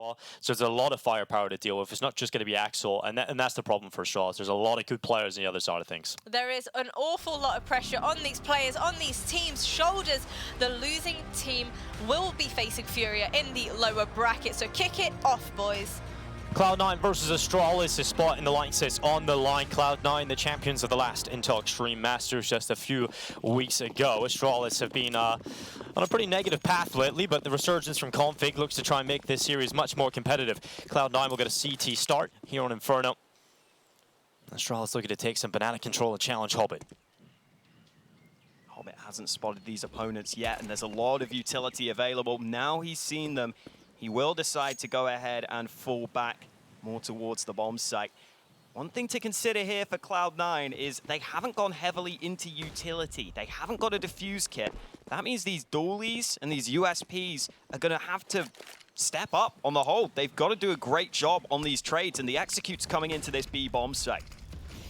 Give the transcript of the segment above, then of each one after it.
So there's a lot of firepower to deal with. It's not just going to be Axel, and that's the problem for Astralis. There's a lot of good players on the other side of things. There is an awful lot of pressure on these players, on these teams' shoulders. The losing team will be facing Furia in the lower bracket, so kick it off, boys. Cloud9 versus Astralis, a spot in the line sits on the line. Cloud9, the champions of the last Intel Extreme Masters just a few weeks ago. Astralis have been on a pretty negative path lately, but the resurgence from Config looks to try and make this series much more competitive. Cloud9 will get a CT start here on Inferno. Astralis looking to take some banana control and challenge Hobbit. Hobbit hasn't spotted these opponents yet, and there's a lot of utility available. Now he's seen them, he will decide to go ahead and fall back more towards the bomb site. One thing to consider here for Cloud9 is they haven't gone heavily into utility. They haven't got a defuse kit. That means these dualies and these USPs are going to have to step up on the whole. They've got to do a great job on these trades, and the execute's coming into this B bomb site.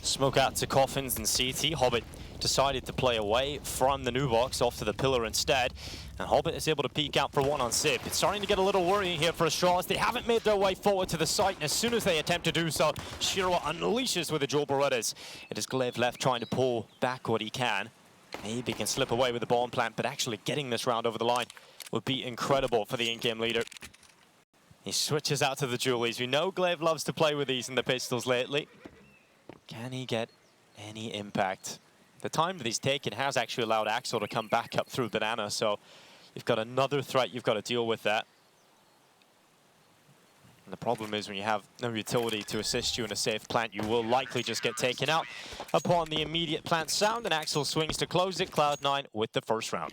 Smoke out to Coffins and CT. Hobbit decided to play away from the new box off to the pillar instead. And Hobbit is able to peek out for one on Sip. It's starting to get a little worrying here for Astralis. They haven't made their way forward to the site, and as soon as they attempt to do so, Shiro unleashes with the dual Berettas. It is Glaive left trying to pull back what he can. Maybe he can slip away with the bomb plant, but actually getting this round over the line would be incredible for the in-game leader. He switches out to the dualies. We know Glaive loves to play with these in the pistols lately. Can he get any impact? The time that he's taken has actually allowed Axel to come back up through Banana, so you've got another threat you've got to deal with that. And the problem is when you have no utility to assist you in a safe plant, you will likely just get taken out upon the immediate plant sound, and Axel swings to close it. Cloud9 with the first round.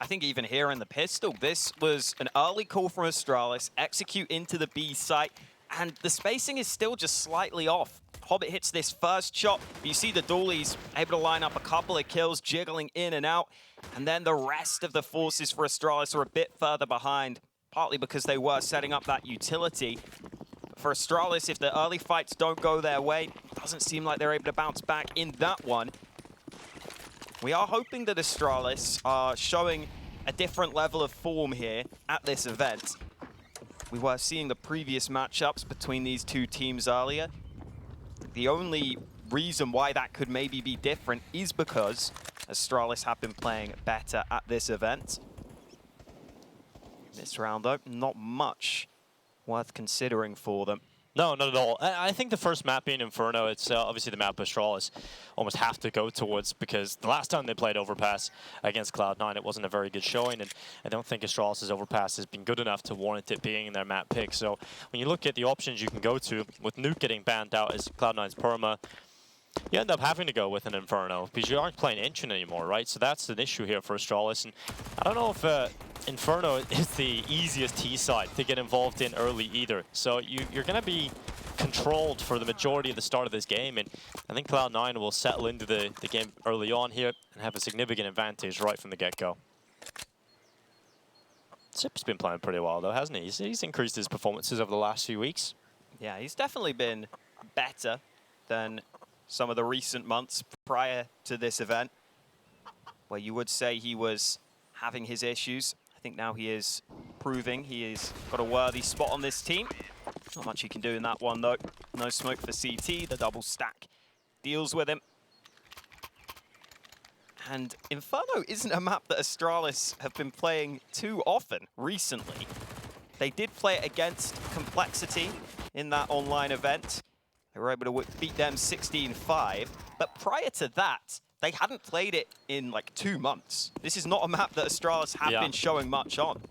I think even here in the pistol, this was an early call from Astralis, execute into the B site, and the spacing is still just slightly off. Hobbit hits this first shot, but you see the dualies able to line up a couple of kills, jiggling in and out, and then the rest of the forces for Astralis are a bit further behind, partly because they were setting up that utility. But for Astralis, if the early fights don't go their way, it doesn't seem like they're able to bounce back in that one. We are hoping that Astralis are showing a different level of form here at this event. We were seeing the previous matchups between these two teams earlier. The only reason why that could maybe be different is because Astralis have been playing better at this event. This round, though, not much worth considering for them. No, not at all. I think the first map being Inferno, it's obviously the map Astralis almost have to go towards, because the last time they played Overpass against Cloud9, it wasn't a very good showing, and I don't think Astralis' Overpass has been good enough to warrant it being in their map pick. So when you look at the options you can go to, with Nuke getting banned out as Cloud9's perma, you end up having to go with an Inferno, because you aren't playing Ancient anymore, right? So that's an issue here for Astralis, and I don't know if Inferno is the easiest T side to get involved in early either. So you're going to be controlled for the majority of the start of this game, and I think Cloud9 will settle into the game early on here and have a significant advantage right from the get-go. Sip's been playing pretty well though, hasn't he? He's increased his performances over the last few weeks. Yeah, he's definitely been better than some of the recent months prior to this event, where you would say he was having his issues. I think now he is proving he has got a worthy spot on this team. Not much he can do in that one, though. No smoke for CT. The double stack deals with him. And Inferno isn't a map that Astralis have been playing too often recently. They did play it against Complexity in that online event. They were able to beat them 16-5. But prior to that, they hadn't played it in like 2 months. This is not a map that Astralis have been showing much on.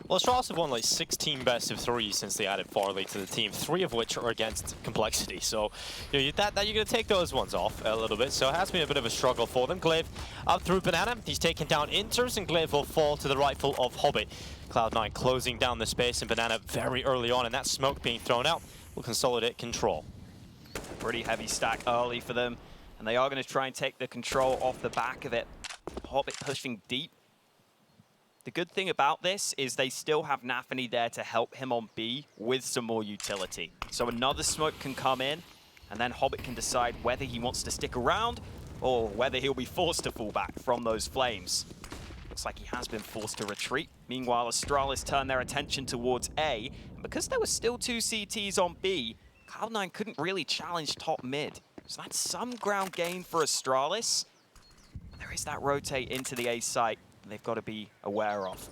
Well, Astralis have won like 16 best of 3 since they added Farley to the team, 3 of which are against Complexity. So you know, you're going to take those ones off a little bit. So it has been a bit of a struggle for them. Glaive up through Banana. He's taken down Inters, and Glaive will fall to the rifle of Hobbit. Cloud9 closing down the space, and Banana very early on, and that smoke being thrown out will consolidate control. Pretty heavy stack early for them, and they are going to try and take the control off the back of it. Hobbit pushing deep. The good thing about this is they still have Nafany there to help him on B with some more utility. So another smoke can come in, and then Hobbit can decide whether he wants to stick around or whether he'll be forced to fall back from those flames. Looks like he has been forced to retreat. Meanwhile, Astralis turn their attention towards A. because there were still 2 CTs on B, Cloud9 couldn't really challenge top mid. So that's some ground gain for Astralis. There is that rotate into the A site they've got to be aware of.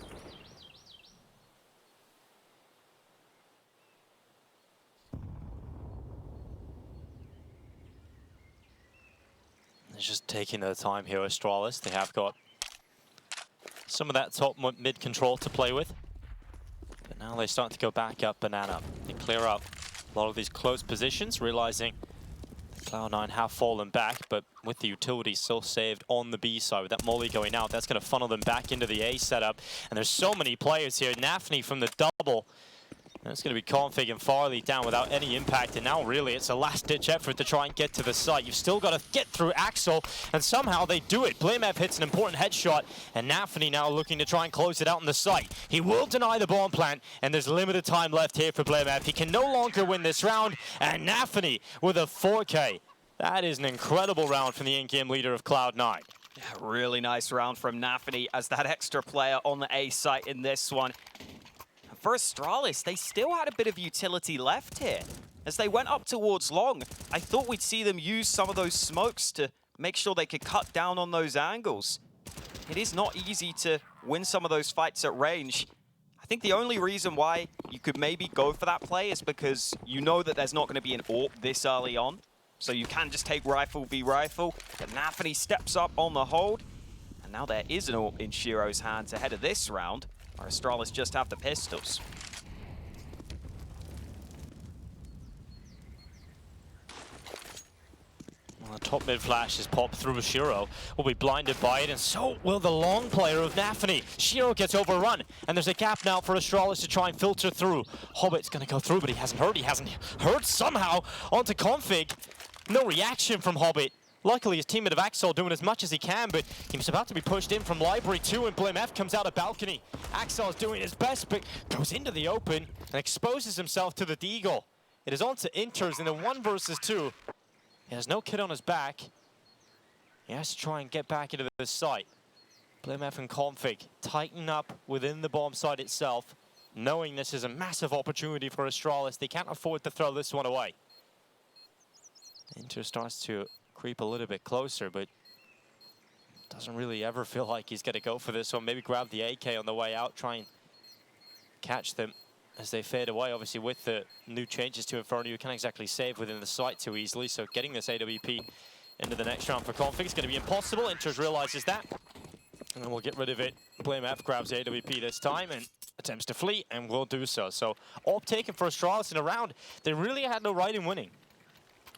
They're just taking their time here, Astralis. They have got some of that top mid control to play with. But now they start to go back up banana. They clear up a lot of these close positions, realizing Cloud9 have fallen back, but with the utility still saved on the B side, with that molly going out, that's going to funnel them back into the A setup. And there's so many players here. Nafny from the double. That's going to be Config and Farley down without any impact. And now really it's a last-ditch effort to try and get to the site. You've still got to get through Axel, and somehow they do it. Blamev hits an important headshot, and Nafny now looking to try and close it out on the site. He will deny the bomb plant, and there's limited time left here for Blamev. He can no longer win this round, and Nafny with a 4K. That is an incredible round from the in-game leader of Cloud9. Yeah, really nice round from Nafny as that extra player on the A site in this one. For Astralis, they still had a bit of utility left here. As they went up towards long, I thought we'd see them use some of those smokes to make sure they could cut down on those angles. It is not easy to win some of those fights at range. I think the only reason why you could maybe go for that play is because you know that there's not going to be an AWP this early on. So you can just take rifle v rifle. But Nafny steps up on the hold. And now there is an AWP in Shiro's hands ahead of this round. Or Astralis just have the pistols. Well, the top mid flash is popped through. Shiro will be blinded by it, and so will the long player of Nafny. Shiro gets overrun, and there's a gap now for Astralis to try and filter through. Hobbit's going to go through, but he hasn't heard. He hasn't heard somehow onto Config. No reaction from Hobbit. Luckily, his teammate of Axel doing as much as he can, but he was about to be pushed in from Library 2, and Blamev comes out of balcony. Axel is doing his best, but goes into the open and exposes himself to the Deagle. It is on to Inters in the 1 versus 2. He has no kid on his back. He has to try and get back into the site. Blamev and Config tighten up within the bomb site itself, knowing this is a massive opportunity for Astralis. They can't afford to throw this one away. Inter starts to creep a little bit closer, but doesn't really ever feel like he's going to go for this one. Maybe grab the AK on the way out, try and catch them as they fade away. Obviously, with the new changes to Inferno, you can't exactly save within the site too easily, so getting this AWP into the next round for Config is going to be impossible. Inters realizes that, and then we'll get rid of it. Blamev grabs the AWP this time and attempts to flee, and will do so. So, AWP taken for Astralis in a round they really had no right in winning.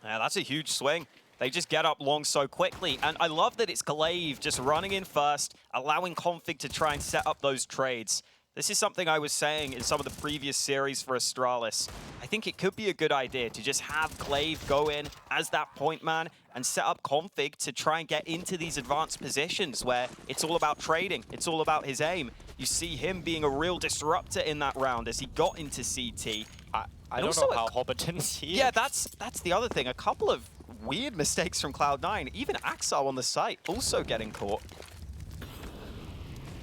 Yeah, that's a huge swing. They just get up long so quickly, and I love that it's Glaive just running in first, allowing Config to try and set up those trades. This is something I was saying in some of the previous series for Astralis. I think it could be a good idea to just have Glaive go in as that point man and set up Config to try and get into these advanced positions where it's all about trading, it's all about his aim. You see him being a real disruptor in that round as he got into CT. I don't know how Hobbit didn't see it. Yeah, that's the other thing. A couple of weird mistakes from Cloud9. Even Axel on the site also getting caught.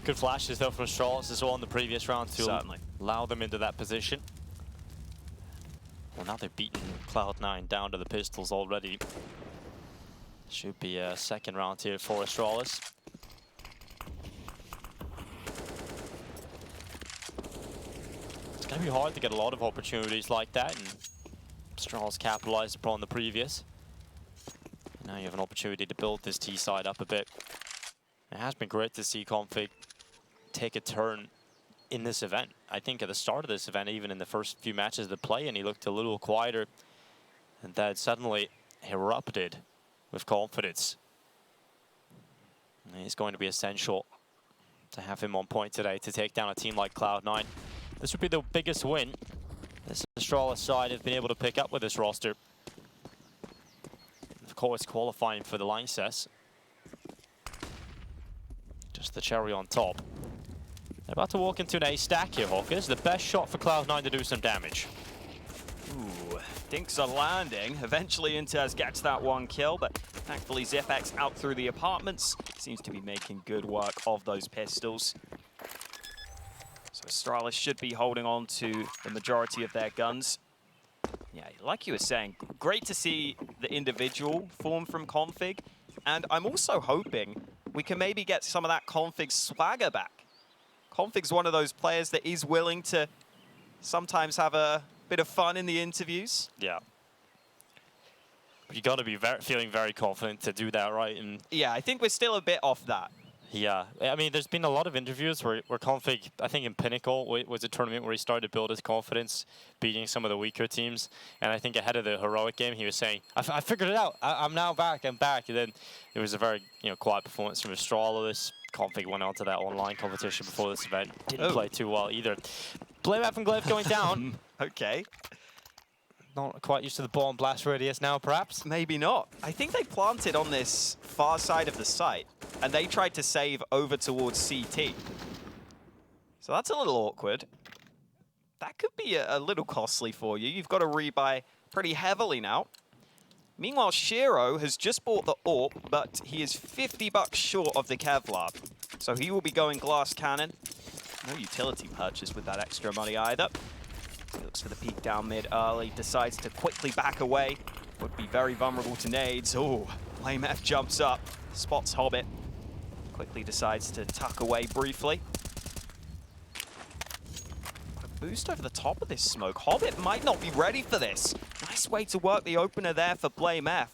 Good flashes though from Astralis as well in the previous round to Certainly allow them into that position. Well, now they've beaten Cloud9 down to the pistols already. Should be a second round here for Astralis. It's going to be hard to get a lot of opportunities like that, and Astralis capitalized upon the previous. Now you have an opportunity to build this T side up a bit. It has been great to see Config take a turn in this event. I think at the start of this event, even in the first few matches of the play, and he looked a little quieter, and then suddenly erupted with confidence. And it's going to be essential to have him on point today to take down a team like Cloud9. This would be the biggest win this Astralis side has been able to pick up with this roster. Of course, qualifying for the Lincess. Just the cherry on top. They're about to walk into an A stack here, Hawkers. The best shot for Cloud9 to do some damage. Ooh, dinks are landing. Eventually, Inters gets that 1 kill, but thankfully Zipx out through the apartments. Seems to be making good work of those pistols. So Astralis should be holding on to the majority of their guns. Yeah, like you were saying, great to see the individual form from Config. And I'm also hoping we can maybe get some of that Config swagger back. Config's one of those players that is willing to sometimes have a bit of fun in the interviews. Yeah. But you got to be feeling very confident to do that, right? And yeah, I think we're still a bit off that. yeah, I mean, there's been a lot of interviews where Config, I think in Pinnacle, was a tournament where he started to build his confidence, beating some of the weaker teams. And I think ahead of the Heroic game, he was saying, I figured it out. I'm now back. I'm back. And then it was a very quiet performance from Astralis. Config went on to that online competition before this event. Didn't play too well either. BlameF and Glaive going down. Okay. Not quite used to the bomb blast radius now, perhaps? Maybe not. I think they planted on this far side of the site, and they tried to save over towards CT. So that's a little awkward. That could be a little costly for you. You've got to rebuy pretty heavily now. Meanwhile, Shiro has just bought the AWP, but he is $50 short of the Kevlar. So he will be going glass cannon. No utility purchase with that extra money either. He looks for the peek down mid early, decides to quickly back away. Would be very vulnerable to nades. Oh, BlameF jumps up, spots Hobbit. Quickly decides to tuck away briefly. What a boost over the top of this smoke. Hobbit might not be ready for this. Nice way to work the opener there for BlameF.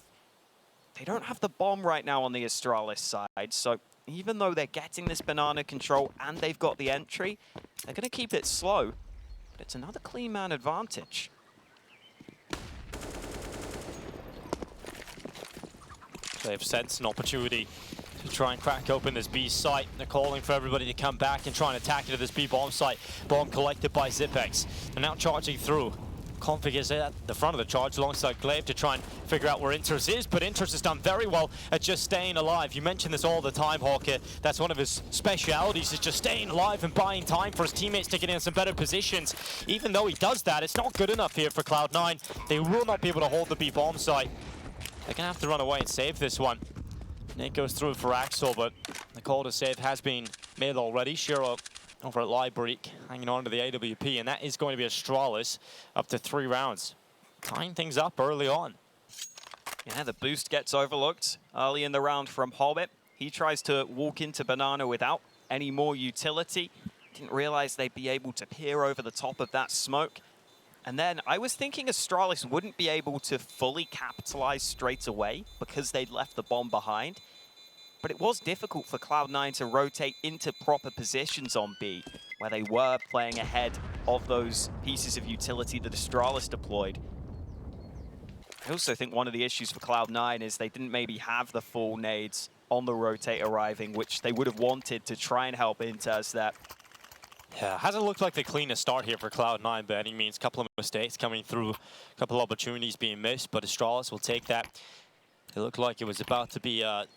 They don't have the bomb right now on the Astralis side, so even though they're getting this banana control and they've got the entry, they're going to keep it slow. But it's another clean man advantage. They've sensed an opportunity to try and crack open this B site. They're calling for everybody to come back and try and attack into this B bomb site. Bomb collected by Zipex. They're now charging through. Config is at the front of the charge alongside Glaive to try and figure out where Inters is, but Inters has done very well at just staying alive. You mention this all the time, Hawker. That's one of his specialities, is just staying alive and buying time for his teammates to get in some better positions. Even though he does that, it's not good enough here for Cloud9. They will not be able to hold the B bomb site. They're going to have to run away and save this one. Nate goes through for Axel, but the call to save has been made already. Shiro over at Library, hanging on to the AWP, and that is going to be Astralis up to 3 rounds. Tying things up early on. Yeah, the boost gets overlooked early in the round from Hobbit. He tries to walk into Banana without any more utility. Didn't realize they'd be able to peer over the top of that smoke. And then I was thinking Astralis wouldn't be able to fully capitalize straight away because they'd left the bomb behind. But it was difficult for Cloud9 to rotate into proper positions on B, where they were playing ahead of those pieces of utility that Astralis deployed. I also think one of the issues for Cloud9 is they didn't maybe have the full nades on the rotate arriving, which they would have wanted to try and help Inters there. Yeah, hasn't looked like the cleanest start here for Cloud9 by any means. Couple of mistakes coming through, couple of opportunities being missed, but Astralis will take that. It looked like it was about to be a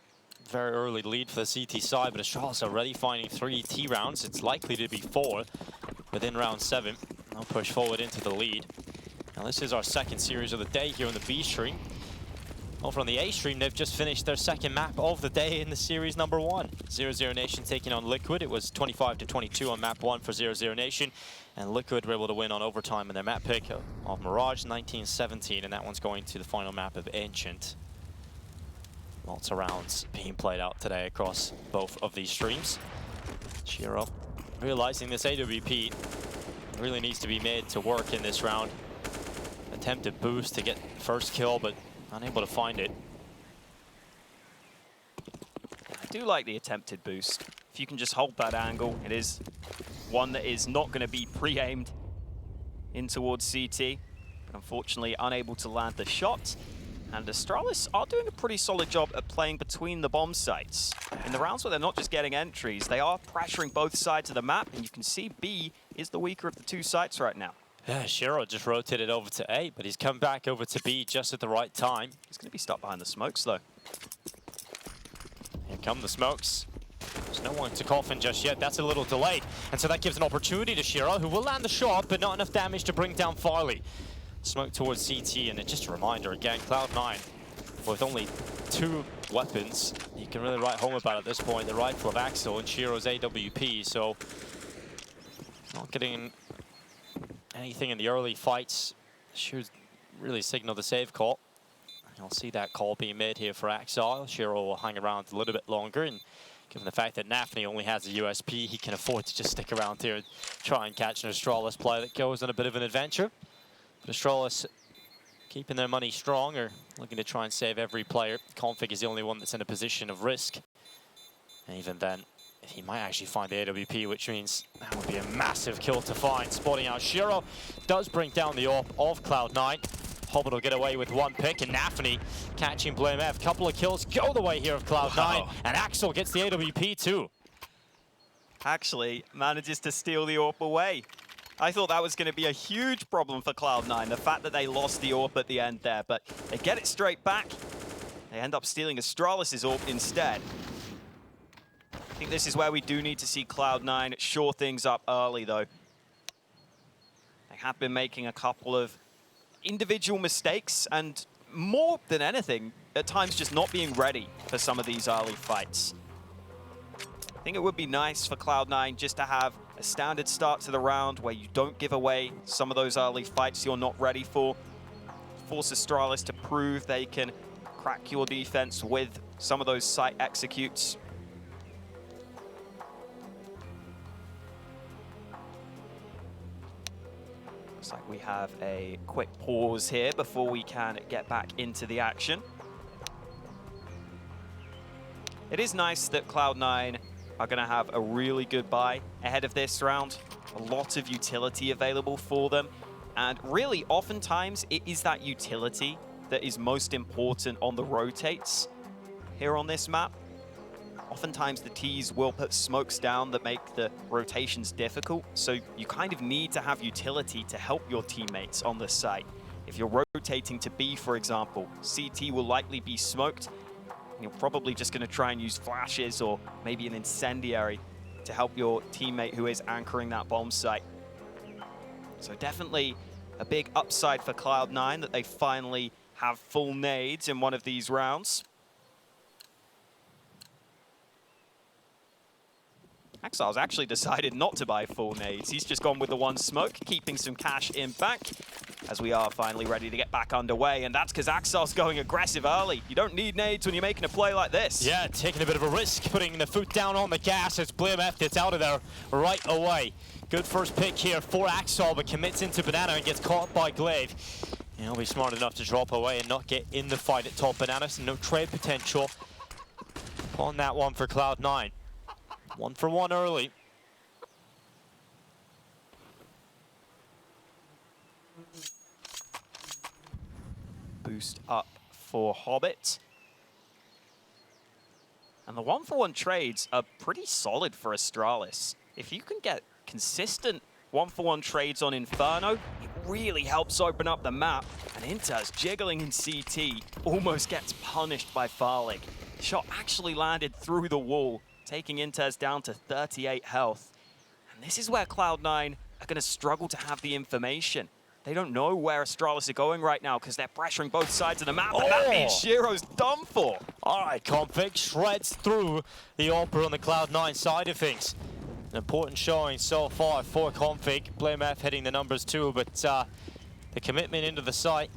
very early lead for the CT side, but Astralis already finding 3 T rounds. It's likely to be 4 within round 7. They'll push forward into the lead. Now this is our second series of the day here on the B stream. Over on the A stream, they've just finished their second map of the day in the series number 1. 0-0 Nation taking on Liquid. It was 25-22 on map 1 for 0-0 Nation, and Liquid were able to win on overtime in their map pick of Mirage 1917, and that one's going to the final map of Ancient. Lots of rounds being played out today across both of these streams. Shiro realizing this AWP really needs to be made to work in this round. Attempted boost to get first kill, but unable to find it. I do like the attempted boost. If you can just hold that angle, it is one that is not going to be pre-aimed in towards CT, but unfortunately unable to land the shot. And Astralis are doing a pretty solid job at playing between the bomb sites. In the rounds where they're not just getting entries, they are pressuring both sides of the map, and you can see B is the weaker of the 2 sites right now. Yeah, Shiro just rotated over to A, but he's come back over to B just at the right time. He's going to be stuck behind the smokes, though. Here come the smokes. There's no one to coffin just yet. That's a little delayed. And so that gives an opportunity to Shiro, who will land the shot, but not enough damage to bring down Farley. Smoke towards CT, and it's just a reminder again, Cloud9 with only 2 weapons. You can really write home about at this point, the rifle of Axel and Shiro's AWP, so Not getting anything in the early fights should really signal the save call. You'll see that call being made here for Exile. Shiro will hang around a little bit longer, and given the fact that Nafny only has a USP, he can afford to just stick around here and try and catch an Astralis player that goes on a bit of an adventure. But Astralis keeping their money strong, or looking to try and save every player. Config is the only one that's in a position of risk. And even then, he might actually find the AWP, which means that would be a massive kill to find. Spotting out Shiro does bring down the AWP of Cloud9. Hobbit will get away with one pick, and Nafny catching Blame F. Couple of kills go the way here of Cloud9, wow. And Axel gets the AWP too. Actually manages to steal the AWP away. I thought that was going to be a huge problem for Cloud9, the fact that they lost the AWP at the end there, but they get it straight back. They end up stealing Astralis' AWP instead. I think this is where we do need to see Cloud9 shore things up early, though. They have been making a couple of individual mistakes, and more than anything, at times just not being ready for some of these early fights. I think it would be nice for Cloud9 just to have a standard start to the round where you don't give away some of those early fights you're not ready for. Force Astralis to prove they can crack your defense with some of those site executes. Looks like we have a quick pause here before we can get back into the action. It is nice that Cloud9 are going to have a really good buy ahead of this round. A lot of utility available for them. And really, oftentimes, it is that utility that is most important on the rotates here on this map. Oftentimes, the Ts will put smokes down that make the rotations difficult. So you kind of need to have utility to help your teammates on the site. If you're rotating to B, for example, CT will likely be smoked. You're probably just going to try and use flashes or maybe an incendiary to help your teammate who is anchoring that bomb site. So definitely a big upside for Cloud9 that they finally have full nades in one of these rounds. Exile's actually decided not to buy full nades. He's just gone with the one smoke, keeping some cash in bank, as we are finally ready to get back underway. And that's because Exile's going aggressive early. You don't need nades when you're making a play like this. Yeah, taking a bit of a risk, putting the foot down on the gas as Blame F gets out of there right away. Good first pick here for Axel, but commits into Banana and gets caught by Glaive. And he'll be smart enough to drop away and not get in the fight at top Banana, so no trade potential on that one for Cloud9. 1 for 1 early. Boost up for Hobbit. And the 1-for-1 trades are pretty solid for Astralis. If you can get consistent 1-for-1 trades on Inferno, it really helps open up the map. And Inter's jiggling in CT almost gets punished by Farlig. Shot actually landed through the wall, taking Intez down to 38 health. And this is where Cloud9 are going to struggle to have the information. They don't know where Astralis are going right now because they're pressuring both sides of the map, and that means Shiro's done for. All right, Config shreds through the AWP on the Cloud9 side of things. An important showing so far for Config. Blame F hitting the numbers too, but the commitment into the site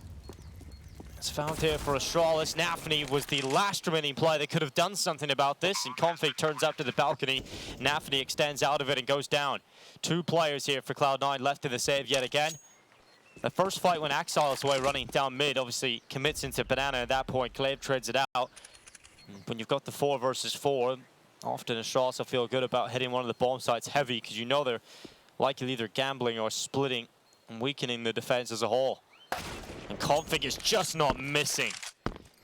is found here for Astralis. Nafny was the last remaining player that could have done something about this, and Config turns up to the balcony. Nafny extends out of it and goes down. 2 players here for Cloud9 left in the save yet again. The first fight when Axile's away running down mid, obviously commits into Banana at that point. Glaive trades it out. When you've got the 4 versus 4, often Astralis will feel good about hitting one of the bomb sites heavy because you know they're likely either gambling or splitting and weakening the defense as a whole. And Config is just not missing.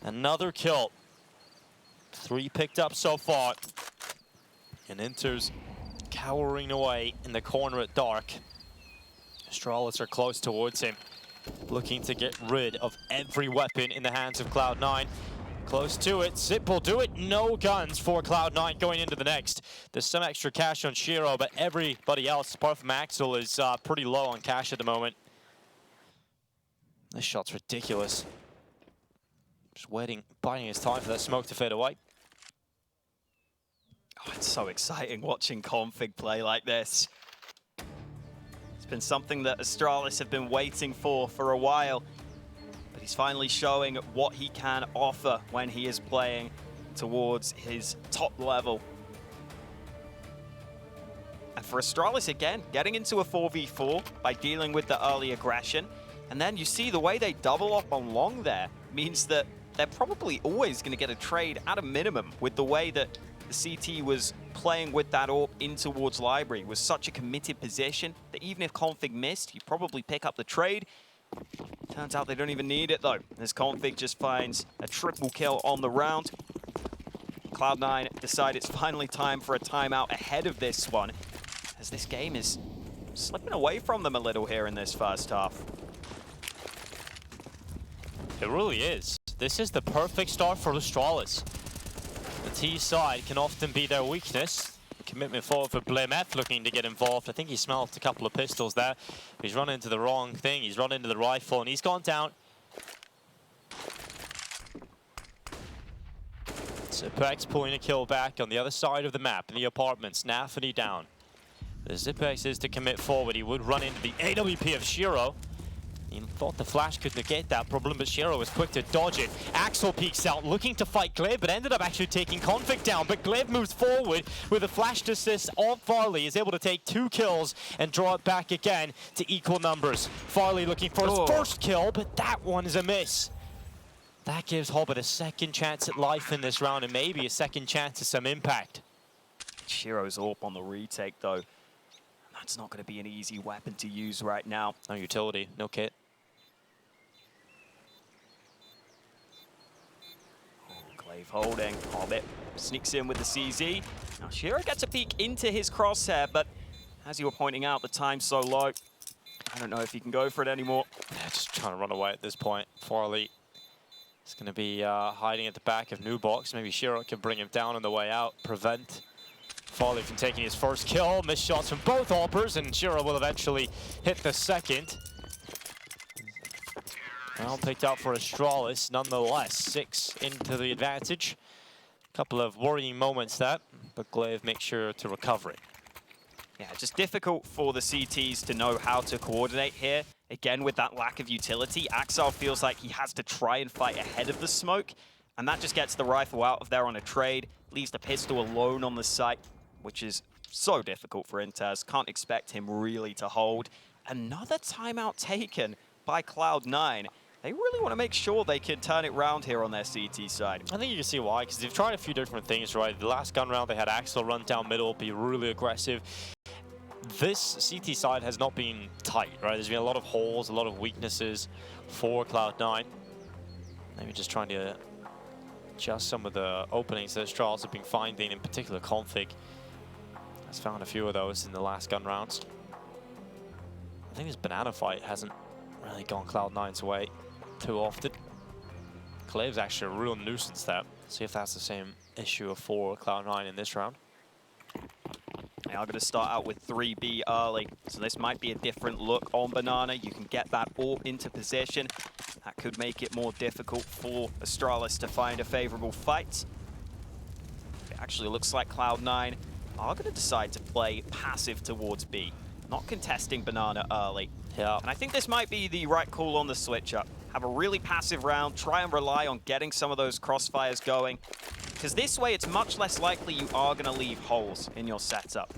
Another kill. 3 picked up so far. And Inter's cowering away in the corner at dark. Astralis are close towards him, looking to get rid of every weapon in the hands of Cloud9. Close to it, Zip will do it. No guns for Cloud9 going into the next. There's some extra cash on Shiro, but everybody else, apart from Axel, is pretty low on cash at the moment. This shot's ridiculous. Just waiting, biding his time for that smoke to fade away. Oh, it's so exciting watching Config play like this. been something that Astralis have been waiting for a while. But he's finally showing what he can offer when he is playing towards his top level. And for Astralis, again, getting into a 4v4 by dealing with the early aggression. And then you see the way they double up on long there means that they're probably always going to get a trade at a minimum with the way that the CT was playing with that AWP in towards Library. Was such a committed position that even if Config missed, he'd probably pick up the trade. Turns out they don't even need it though, as Config just finds a triple kill on the round. Cloud9 decide it's finally time for a timeout ahead of this one, as this game is slipping away from them a little here in this first half. It really is. This is the perfect start for Astralis. The T side can often be their weakness. Commitment forward for Blemeth looking to get involved. I think he smelled a couple of pistols there. He's run into the wrong thing. He's run into the rifle and he's gone down. Zipex pulling a kill back on the other side of the map in the apartments. Nafany down. The Zipex is to commit forward. He would run into the AWP of Shiro. He thought the flash could negate that problem, but Shiro was quick to dodge it. Axel peeks out, looking to fight Glaive, but ended up actually taking Config down. But Glaive moves forward with a flash assist on Farley, is able to take 2 kills and draw it back again to equal numbers. Farley looking for his first kill, but that one is a miss. That gives Hobbit a second chance at life in this round, and maybe a second chance at some impact. Shiro's AWP on the retake, though. That's not going to be an easy weapon to use right now. No utility, no kit. Glaive holding. Hobbit sneaks in with the CZ. Now Shiro gets a peek into his crosshair, but as you were pointing out, the time's so low. I don't know if he can go for it anymore. Yeah, just trying to run away at this point. Farley is going to be hiding at the back of New Box. Maybe Shiro can bring him down on the way out, prevent Farley from taking his first kill. Missed shots from both AWPers, and Shiro will eventually hit the second. Well, picked out for Astralis, nonetheless. 6 into the advantage. Couple of worrying moments that, but Glaive makes sure to recover it. Yeah, just difficult for the CTs to know how to coordinate here. Again, with that lack of utility, Axel feels like he has to try and fight ahead of the smoke, and that just gets the rifle out of there on a trade, leaves the pistol alone on the site, which is so difficult for Intez. Can't expect him really to hold. Another timeout taken by Cloud9. They really want to make sure they can turn it round here on their CT side. I think you can see why, because they've tried a few different things, right? The last gun round, they had Axel run down middle, be really aggressive. This CT side has not been tight, right? There's been a lot of holes, a lot of weaknesses for Cloud9. Maybe just trying to adjust some of the openings that Astralis have been finding, in particular Config has found a few of those in the last gun rounds. I think this banana fight hasn't really gone Cloud9's way too often. Glaive's actually a real nuisance there. See if that's the same issue for Cloud9 in this round. They are going to start out with 3B early, so this might be a different look on Banana. You can get that AWP into position. That could make it more difficult for Astralis to find a favorable fight. It actually looks like Cloud9 are going to decide to play passive towards B, not contesting Banana early. Yeah. And I think this might be the right call on the switch up. Have a really passive round, try and rely on getting some of those crossfires going. Because this way, it's much less likely you are going to leave holes in your setup.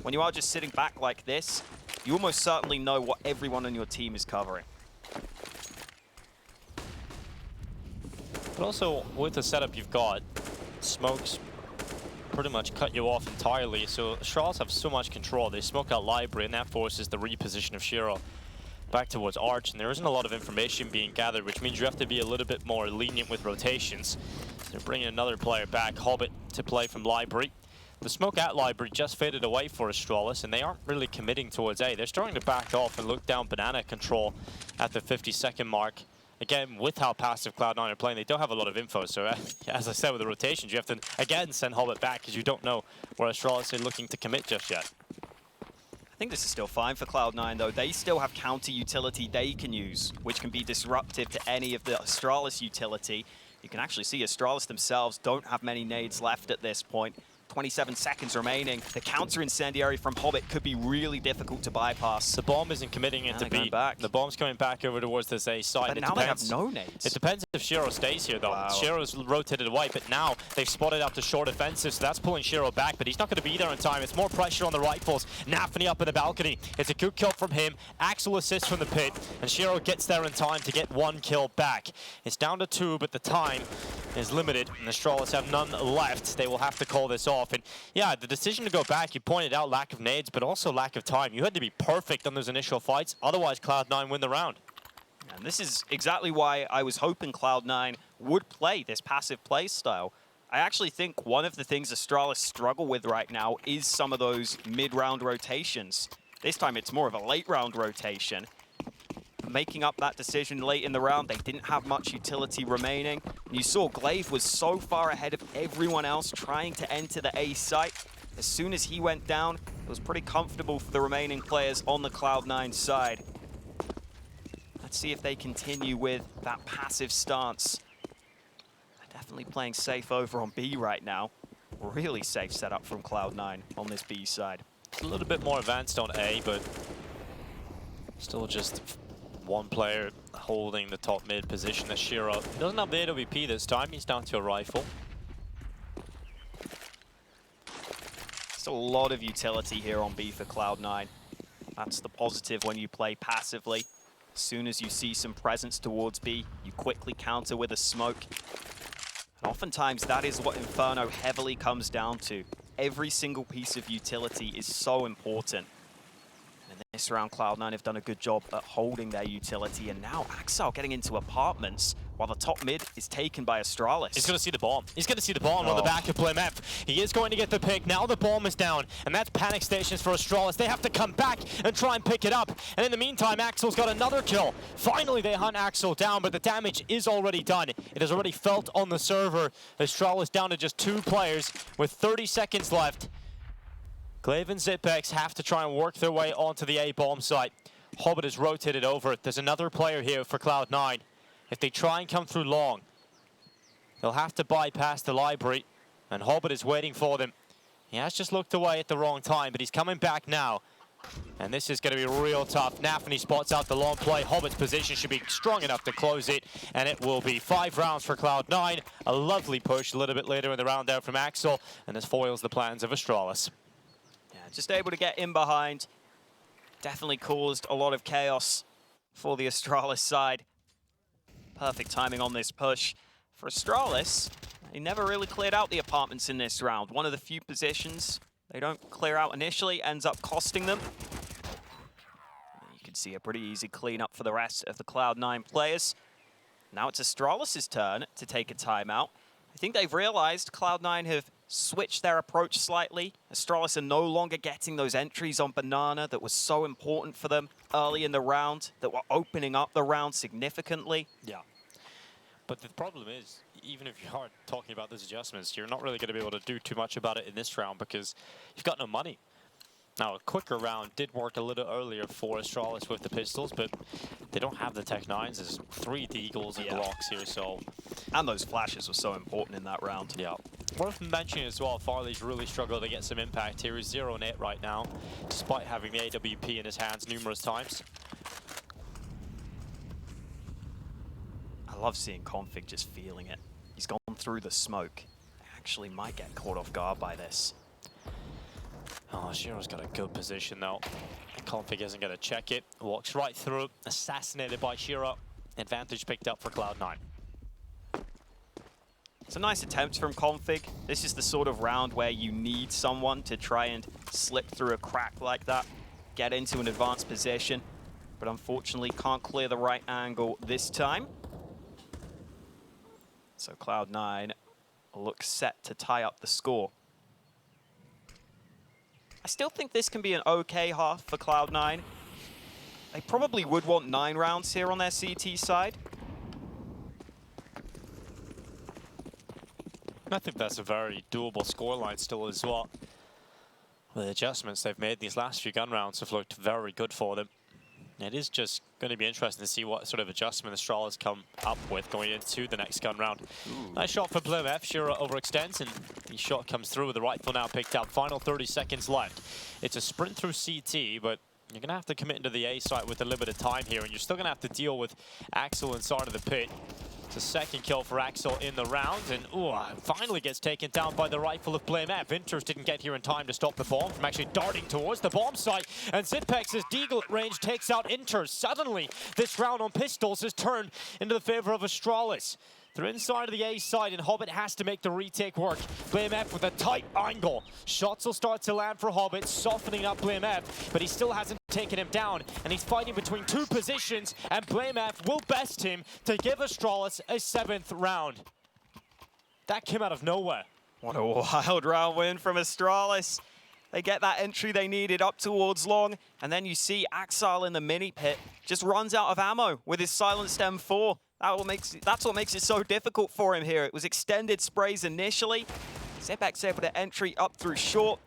When you are just sitting back like this, you almost certainly know what everyone on your team is covering. But also, with the setup you've got, smokes pretty much cut you off entirely, so Astralis have so much control. They smoke out Library, and that forces the reposition of Shiro back towards Arch, and there isn't a lot of information being gathered, which means you have to be a little bit more lenient with rotations. They're bringing another player back, Hobbit, to play from Library. The smoke at Library just faded away for Astralis, and they aren't really committing towards A. They're starting to back off and look down Banana control at the 50-second mark. Again, with how passive Cloud9 are playing, they don't have a lot of info. So, as I said, with the rotations, you have to, again, send Hobbit back because you don't know where Astralis are looking to commit just yet. I think this is still fine for Cloud9, though. They still have counter utility they can use, which can be disruptive to any of the Astralis utility. You can actually see Astralis themselves don't have many nades left at this point. 27 seconds remaining. The counter incendiary from Hobbit could be really difficult to bypass. The bomb isn't committing into B. Back. The bomb's coming back over towards this A side. But now they have no nades. It depends if Shiro stays here, though. Wow. Shiro's rotated away, but now they've spotted out the short offensive, so that's pulling Shiro back, but he's not going to be there in time. It's more pressure on the rifles. Nafany up in the balcony. It's a good kill from him. Axel assists from the pit, and Shiro gets there in time to get 1 kill back. It's down to 2, but the time is limited, and the Astralis have none left. They will have to call this off. And yeah, the decision to go back, you pointed out lack of nades, but also lack of time. You had to be perfect on those initial fights, otherwise Cloud9 win the round. And this is exactly why I was hoping Cloud9 would play this passive play style. I actually think one of the things Astralis struggle with right now is some of those mid-round rotations. This time it's more of a late-round rotation. Making up that decision late in the round, they didn't have much utility remaining. And you saw Glaive was so far ahead of everyone else trying to enter the A site. As soon as he went down, it was pretty comfortable for the remaining players on the Cloud9 side. Let's see if they continue with that passive stance. They're definitely playing safe over on B right now. Really safe setup from Cloud9 on this B side. A little bit more advanced on A, but still just one player holding the top mid position. As Shiro doesn't have the AWP this time, he's down to a rifle. Still a lot of utility here on B for Cloud9. That's the positive when you play passively. As soon as you see some presence towards B, you quickly counter with a smoke. And oftentimes that is what Inferno heavily comes down to. Every single piece of utility is so important. And in this round, Cloud9 have done a good job at holding their utility. And now Axel getting into apartments while the top mid is taken by Astralis. He's going to see the bomb. He's going to see the bomb on the back of Blim F. He is going to get the pick. Now the bomb is down, and that's panic stations for Astralis. They have to come back and try and pick it up. And in the meantime, Axel's got another kill. Finally, they hunt Axel down, but the damage is already done. It is already felt on the server. Astralis down to just 2 players with 30 seconds left. Glaive and Zipex have to try and work their way onto the A bomb site. Hobbit is rotated over. There's another player here for Cloud9. If they try and come through long, they'll have to bypass the library, and Hobbit is waiting for them. He has just looked away at the wrong time, but he's coming back now. And this is going to be real tough. Nafany spots out the long play. Hobbit's position should be strong enough to close it, and it will be 5 rounds for Cloud9. A lovely push a little bit later in the round there from Axel, and this foils the plans of Astralis. Yeah, just able to get in behind. Definitely caused a lot of chaos for the Astralis side. Perfect timing on this push. For Astralis, they never really cleared out the apartments in this round. One of the few positions they don't clear out initially ends up costing them. You can see a pretty easy cleanup for the rest of the Cloud9 players. Now it's Astralis' turn to take a timeout. I think they've realized Cloud9 have switched their approach slightly. Astralis are no longer getting those entries on Banana that was so important for them early in the round, that were opening up the round significantly. Yeah. But the problem is, even if you are talking about those adjustments, you're not really going to be able to do too much about it in this round because you've got no money. Now, a quicker round did work a little earlier for Astralis with the pistols, but they don't have the Tech 9s. There's 3 Deagles and Glocks here, so... And those flashes were so important in that round. Yeah. Worth mentioning as well, Farley's really struggled to get some impact here. He's 0-8 right now, despite having the AWP in his hands numerous times. I love seeing Config just feeling it. He's gone through the smoke. Actually might get caught off guard by this. Oh, Shiro's got a good position though. Config isn't going to check it. Walks right through. Assassinated by Shiro. Advantage picked up for Cloud9. It's a nice attempt from Config. This is the sort of round where you need someone to try and slip through a crack like that, get into an advanced position, but unfortunately can't clear the right angle this time. So Cloud9 looks set to tie up the score. I still think this can be an okay half for Cloud9. They probably would want 9 rounds here on their CT side. I think that's a very doable scoreline still as well. The adjustments they've made these last few gun rounds have looked very good for them. It is just going to be interesting to see what sort of adjustment Astralis come up with going into the next gun round. Ooh. Nice shot for Blimf. Shiro overextends, and the shot comes through with the rifle now picked up. Final 30 seconds left. It's a sprint through CT, but you're going to have to commit into the A site with a little bit of time here, and you're still going to have to deal with Axel inside of the pit. It's a second kill for Axel in the round, and finally gets taken down by the rifle of Blimf. Inters didn't get here in time to stop the bomb from actually darting towards the bomb site, and Zipex's deagle at range takes out Inters. Suddenly, this round on pistols has turned into the favor of Astralis. They're inside of the A side, and Hobbit has to make the retake work. Blimf with a tight angle. Shots will start to land for Hobbit, softening up Blimf, but he still hasn't taken him down, and he's fighting between two positions, and Blimf will best him to give Astralis a 7th round. That came out of nowhere. What a wild round win from Astralis. They get that entry they needed up towards long, and then you see Axel in the mini pit just runs out of ammo with his silenced M4. That's what makes it so difficult for him here. It was extended sprays initially. Zipex able to entry up through short.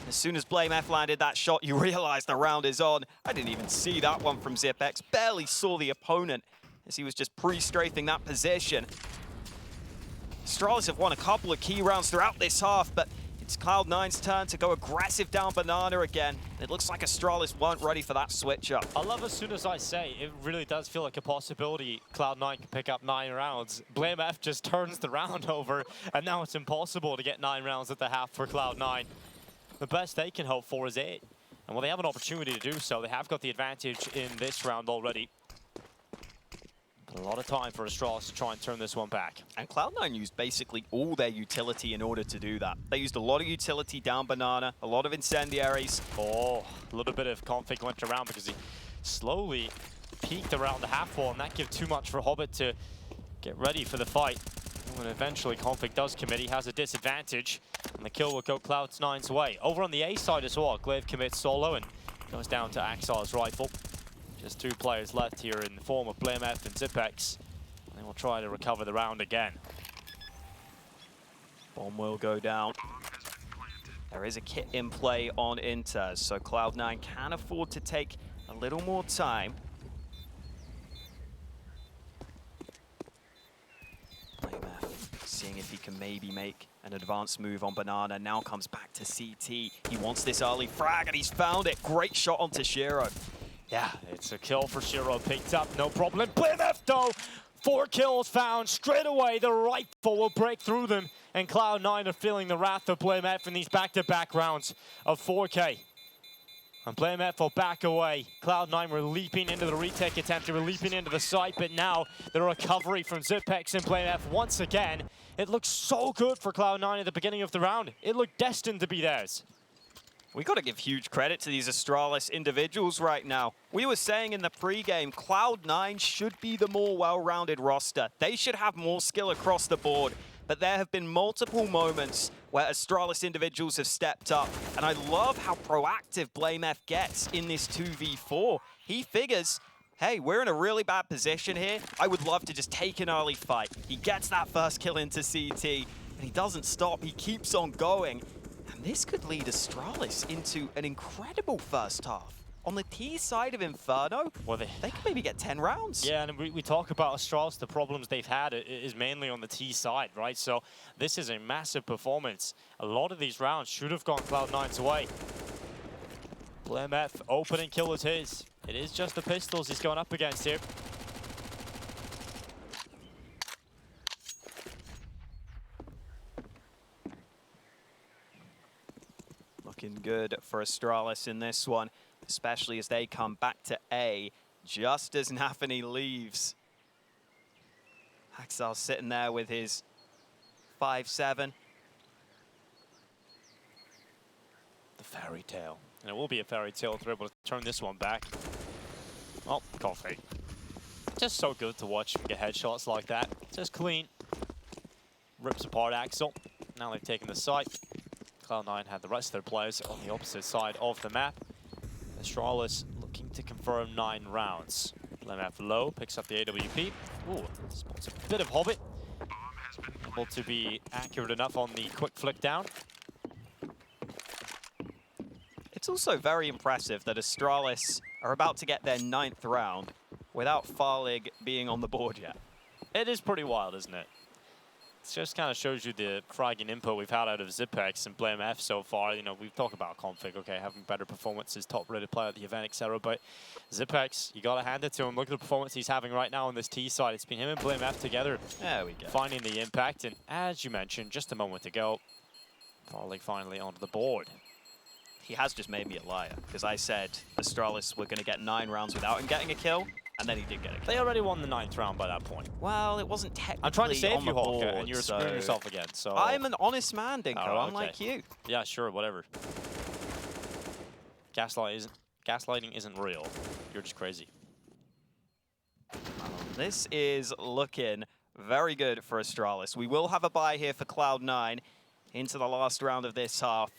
As soon as Blimf landed that shot, you realize the round is on. I didn't even see that one from Zipex. Barely saw the opponent as he was just pre-strafing that position. Astralis have won a couple of key rounds throughout this half, but it's Cloud9's turn to go aggressive down Banana again. It looks like Astralis weren't ready for that switch up. I love as soon as I say, it really does feel like a possibility Cloud9 can pick up 9 rounds. Blimf just turns the round over, and now it's impossible to get 9 rounds at the half for Cloud9. The best they can hope for is 8. And while they have an opportunity to do so, they have got the advantage in this round already. A lot of time for Astralis to try and turn this one back. And Cloud9 used basically all their utility in order to do that. They used a lot of utility down Banana, a lot of incendiaries. Oh, a little bit of conflict went around because he slowly peeked around the half wall, and that gave too much for Hobbit to get ready for the fight. When eventually conflict does commit, he has a disadvantage, and the kill will go Cloud9's way. Over on the A side as well, Glaive commits solo and goes down to Axel's rifle. Just 2 players left here in the form of Blimf and Zipex. And they will try to recover the round again. Bomb will go down. There is a kit in play on Inters, so Cloud9 can afford to take a little more time. Blimf seeing if he can maybe make an advanced move on Banana. Now comes back to CT. He wants this early frag, and he's found it. Great shot onto Shiro. Yeah, it's a kill for Shiro, picked up, no problem. Blimf though, 4 kills found straight away. The rifle will break through them, and Cloud9 are feeling the wrath of Blimf in these back-to-back rounds of 4K. And Blimf will back away. Cloud9 were leaping into the retake attempt, they were leaping into the site, but now the recovery from Zipex and Blimf once again. It looks so good for Cloud9 at the beginning of the round. It looked destined to be theirs. We got to give huge credit to these Astralis individuals right now. We were saying in the pregame, Cloud9 should be the more well-rounded roster. They should have more skill across the board. But there have been multiple moments where Astralis individuals have stepped up. And I love how proactive Blimf gets in this 2v4. He figures, hey, we're in a really bad position here. I would love to just take an early fight. He gets that first kill into CT, and he doesn't stop. He keeps on going. This could lead Astralis into an incredible first half. On the T side of Inferno, well, they can maybe get 10 rounds. Yeah, and we talk about Astralis, the problems they've had is mainly on the T side, right? So this is a massive performance. A lot of these rounds should have gone Cloud9's way. Blimf, opening kill is his. It is just the pistols he's going up against here. Looking good for Astralis in this one, especially as they come back to A just as Nafany leaves. Axel sitting there with his 5-7. The fairy tale. And it will be a fairy tale if they're able to turn this one back. Oh, coffee. Just so good to watch him get headshots like that. Just clean. Rips apart Axel. Now they've taken the site. Cloud9 had the rest of their players on the opposite side of the map. Astralis looking to confirm 9 rounds. Blimf low, picks up the AWP. Ooh, spots a bit of Hobbit. Able to be accurate enough on the quick flick down. It's also very impressive that Astralis are about to get their 9th round without Farlig being on the board yet. It is pretty wild, isn't it? It just kind of shows you the fragging input we've had out of Zipex and Blame F so far. You know, we've talked about Config, okay, having better performances, top-rated player at the event, etc. But Zipex, you got to hand it to him. Look at the performance he's having right now on this T side. It's been him and Blame F together. There we go. Finding the impact. And as you mentioned, just a moment ago, Farlig finally onto the board. He has just made me a liar, because I said Astralis were going to get 9 rounds without him getting a kill, and then he did get a kill. They already won the 9th round by that point. Well, it wasn't technically I'm trying to save on you, the Hulk, board, and you're screwing yourself again. So I'm an honest man, Dinko, Oh, unlike you. Yeah, sure, whatever. Gaslighting isn't real. You're just crazy. This is looking very good for Astralis. We will have a bye here for Cloud9 into the last round of this half.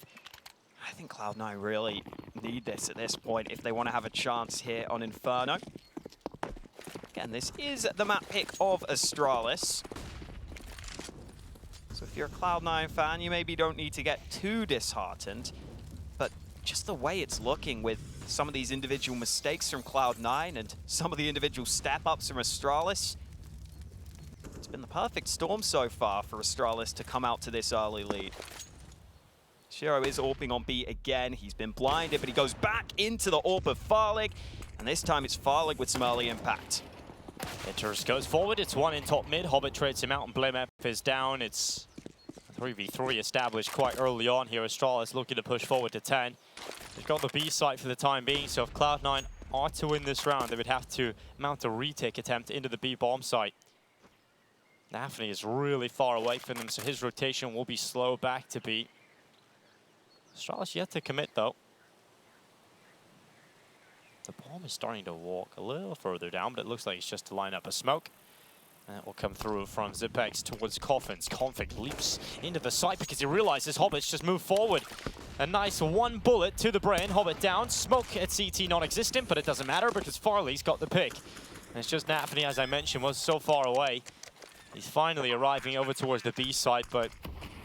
I think Cloud9 really need this at this point if they want to have a chance here on Inferno. Again, this is the map pick of Astralis. So if you're a Cloud9 fan, you maybe don't need to get too disheartened. But just the way it's looking with some of these individual mistakes from Cloud9 and some of the individual step-ups from Astralis, it's been the perfect storm so far for Astralis to come out to this early lead. Shiro is AWPing on B again. He's been blinded, but he goes back into the AWP of Farlig. And this time it's Farlig with some early impact. Enters, goes forward. It's one in top mid. Hobbit trades him out, and Blame F is down. It's 3v3 established quite early on here. Astralis looking to push forward to 10. They've got the B site for the time being, so if Cloud9 are to win this round, they would have to mount a retake attempt into the B bomb site. Nafny is really far away from them, so his rotation will be slow back to B. Astralis yet to commit, though. The bomb is starting to walk a little further down, but it looks like it's just to line up a smoke. And it will come through from Zipex towards Coffins. Config leaps into the site because he realizes Hobbit's just moved forward. A nice one bullet to the brain. Hobbit down. Smoke at CT non-existent, but it doesn't matter because Farley's got the pick. And it's just Nafny, as I mentioned, was so far away. He's finally arriving over towards the B side, but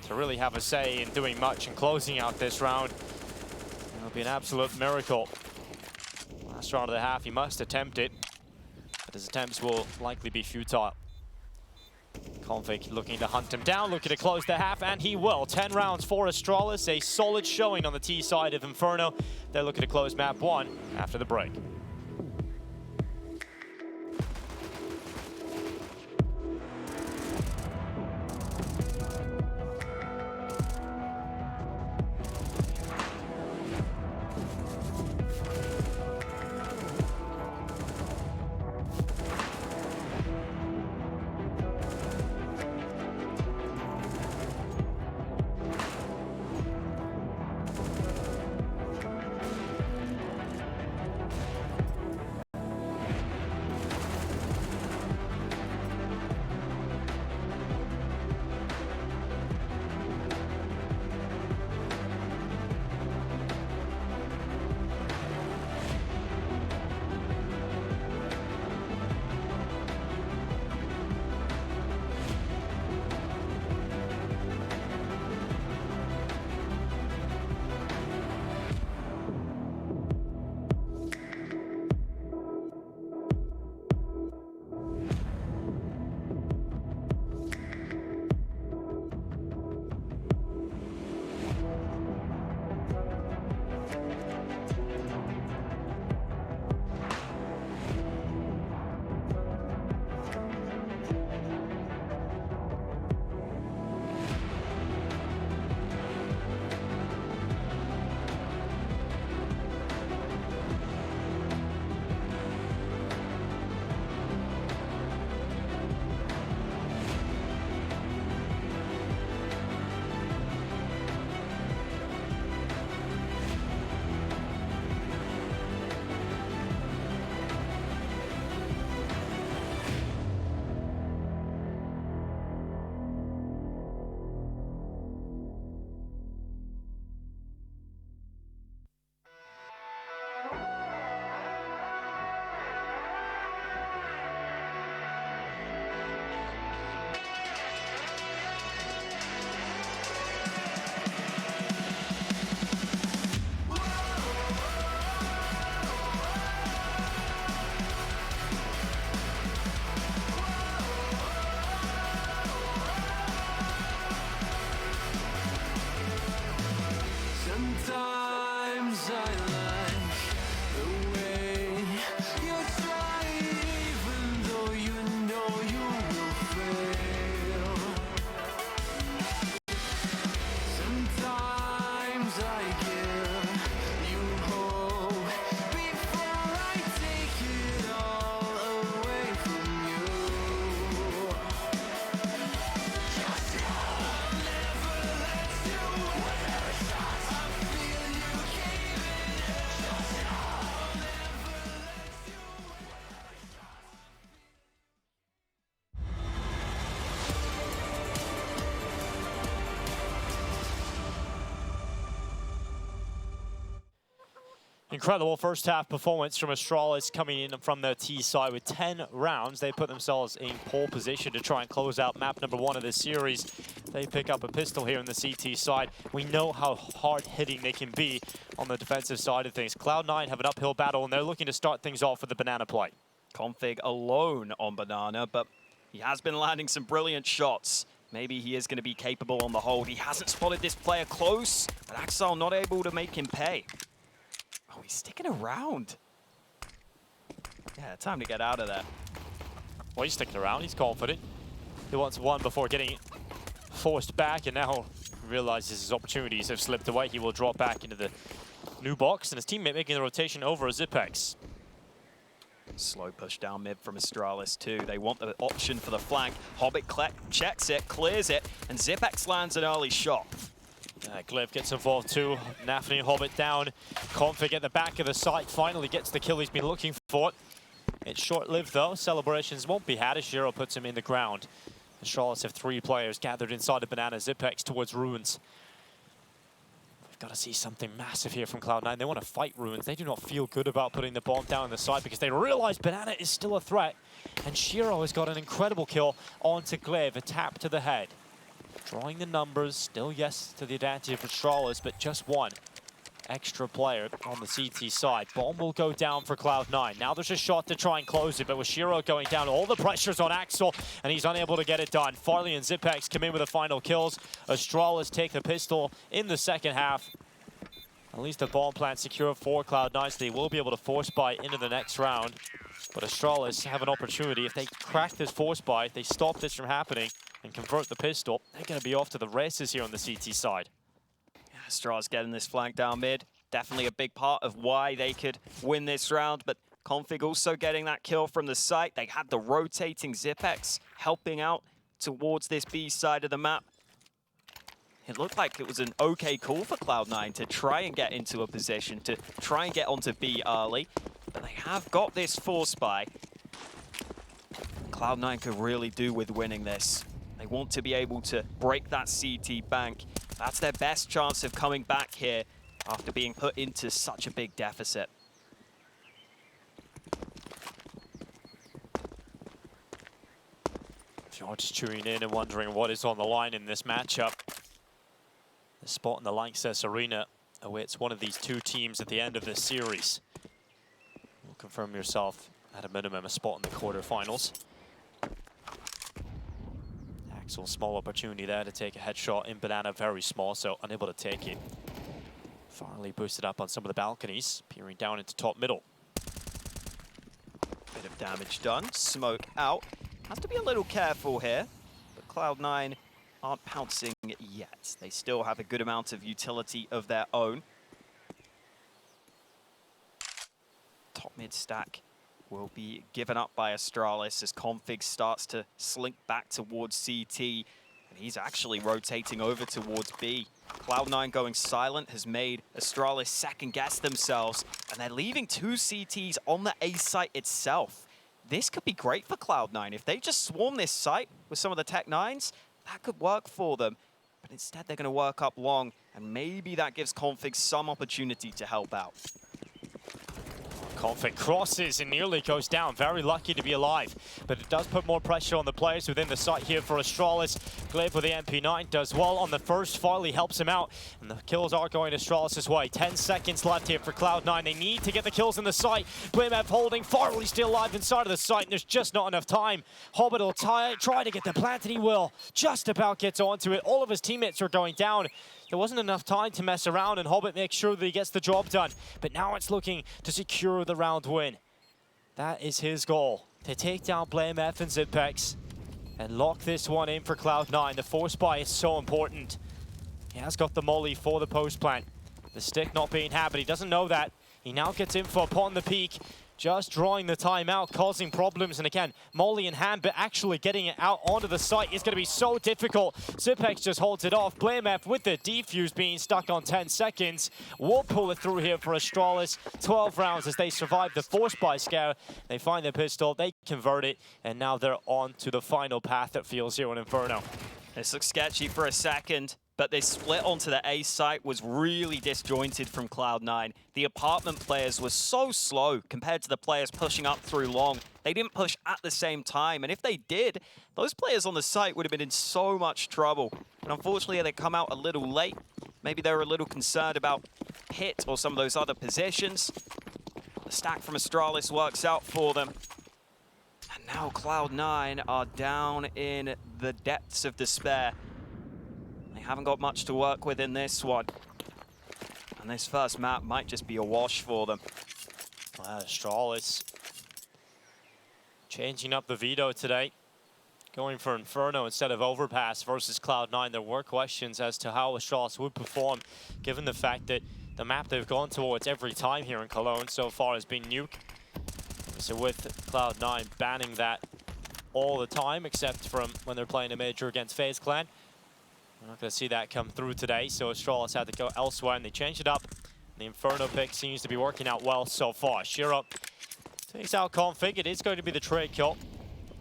to really have a say in doing much and closing out this round, it'll be an absolute miracle. Last round of the half, he must attempt it, but his attempts will likely be futile. Config looking to hunt him down, looking to close the half, and he will. 10 rounds for Astralis, a solid showing on the T side of Inferno. They're looking to close map 1 after the break. Incredible first half performance from Astralis coming in from the T side with 10 rounds. They put themselves in pole position to try and close out map number 1 of this series. They pick up a pistol here on the CT side. We know how hard hitting they can be on the defensive side of things. Cloud9 have an uphill battle and they're looking to start things off with the banana play. Config alone on banana, but he has been landing some brilliant shots. Maybe he is going to be capable on the hold. He hasn't spotted this player close, but Axel not able to make him pay. Oh, he's sticking around. Yeah, time to get out of there. Well, he's sticking around. He's confident. He wants one before getting forced back, and now realizes his opportunities have slipped away. He will drop back into the new box, and his teammate making the rotation over a Zipex. Slow push down mid from Astralis too. They want the option for the flank. Hobbit checks it, clears it, and Zipex lands an early shot. Glyph gets involved too. Nafny Hobbit down. Config at the back of the site finally gets the kill he's been looking for. It's short-lived though. Celebrations won't be had as Shiro puts him in the ground. The Astralis have 3 players gathered inside the banana. Zipex towards Ruins. We've got to see something massive here from Cloud9. They want to fight Ruins. They do not feel good about putting the bomb down on the side because they realize banana is still a threat. And Shiro has got an incredible kill onto Glyph, a tap to the head. Drawing the numbers, still yes to the advantage of Astralis, but just one extra player on the CT side. Bomb will go down for Cloud9. Now there's a shot to try and close it, but with Shiro going down, all the pressure's on Axel, and he's unable to get it done. Farley and Zipex come in with the final kills. Astralis take the pistol in the second half. At least the bomb plant secure for Cloud9, so they will be able to force buy into the next round. But Astralis have an opportunity. If they crack this force buy, if they stop this from happening and convert the pistol, they're going to be off to the races here on the CT side. Yeah, Astralis getting this flank down mid. Definitely a big part of why they could win this round, but Config also getting that kill from the site. They had the rotating Zipex helping out towards this B side of the map. It looked like it was an okay call for Cloud9 to try and get into a position, to try and get onto B early. But they have got this force buy. Cloud9 could really do with winning this. They want to be able to break that CT bank. That's their best chance of coming back here after being put into such a big deficit. If you're just tuning in and wondering what is on the line in this matchup, the spot in the Lanxess Arena awaits one of these 2 teams at the end of this series. You'll confirm yourself at a minimum a spot in the quarterfinals. Axel, small opportunity there to take a headshot in banana, very small, so unable to take it. Farley boosted up on some of the balconies, peering down into top middle. Bit of damage done, smoke out. Have to be a little careful here, but Cloud9 aren't pouncing yet. They still have a good amount of utility of their own. Top mid stack will be given up by Astralis as Config starts to slink back towards CT. And he's actually rotating over towards B. Cloud9 going silent has made Astralis second guess themselves, and they're leaving 2 CTs on the A site itself. This could be great for Cloud9. If they just swarm this site with some of the Tech 9s, that could work for them. But instead they're going to work up long, and maybe that gives Config some opportunity to help out. Config crosses and nearly goes down. Very lucky to be alive, but it does put more pressure on the players within the site here for Astralis. Glyph with the MP9 does well on the first. Farley helps him out, and the kills are going Astralis' way. 10 seconds left here for Cloud9. They need to get the kills in the site. Blamev holding. Farley still alive inside of the site, and there's just not enough time. Hobbit will try to get the plant, and he will. Just about gets onto it. All of his teammates are going down. There wasn't enough time to mess around, and Hobbit makes sure that he gets the job done. But now it's looking to secure the round win. That is his goal, to take down Blamev and Zipex and lock this one in for Cloud9. The force buy is so important. He has got the molly for the post plant. The stick not being had, but he doesn't know that. He now gets info upon the peak. Just drawing the timeout, causing problems. And again, molly in hand, but actually getting it out onto the site is going to be so difficult. Zipex just holds it off. Blamev with the defuse being stuck on 10 seconds. Will pull it through here for Astralis. 12 rounds as they survive the force buy scare. They find the pistol, they convert it, and now they're on to the final path that feels here on Inferno. This looks sketchy for a second, but this split onto the A site was really disjointed from Cloud9. The apartment players were so slow compared to the players pushing up through long. They didn't push at the same time, and if they did, those players on the site would have been in so much trouble. But unfortunately, they come out a little late. Maybe they were a little concerned about hit or some of those other positions. The stack from Astralis works out for them. And now Cloud9 are down in the depths of despair. They haven't got much to work with in this one. And this first map might just be a wash for them. Astralis changing up the veto today. Going for Inferno instead of Overpass versus Cloud9. There were questions as to how Astralis would perform, given the fact that the map they've gone towards every time here in Cologne so far has been Nuke. So with Cloud9 banning that all the time, except from when they're playing a major against FaZe Clan. We're not going to see that come through today, so Astralis had to go elsewhere, and they changed it up. The Inferno pick seems to be working out well so far. Shiro takes out Config. It is going to be the trade kill.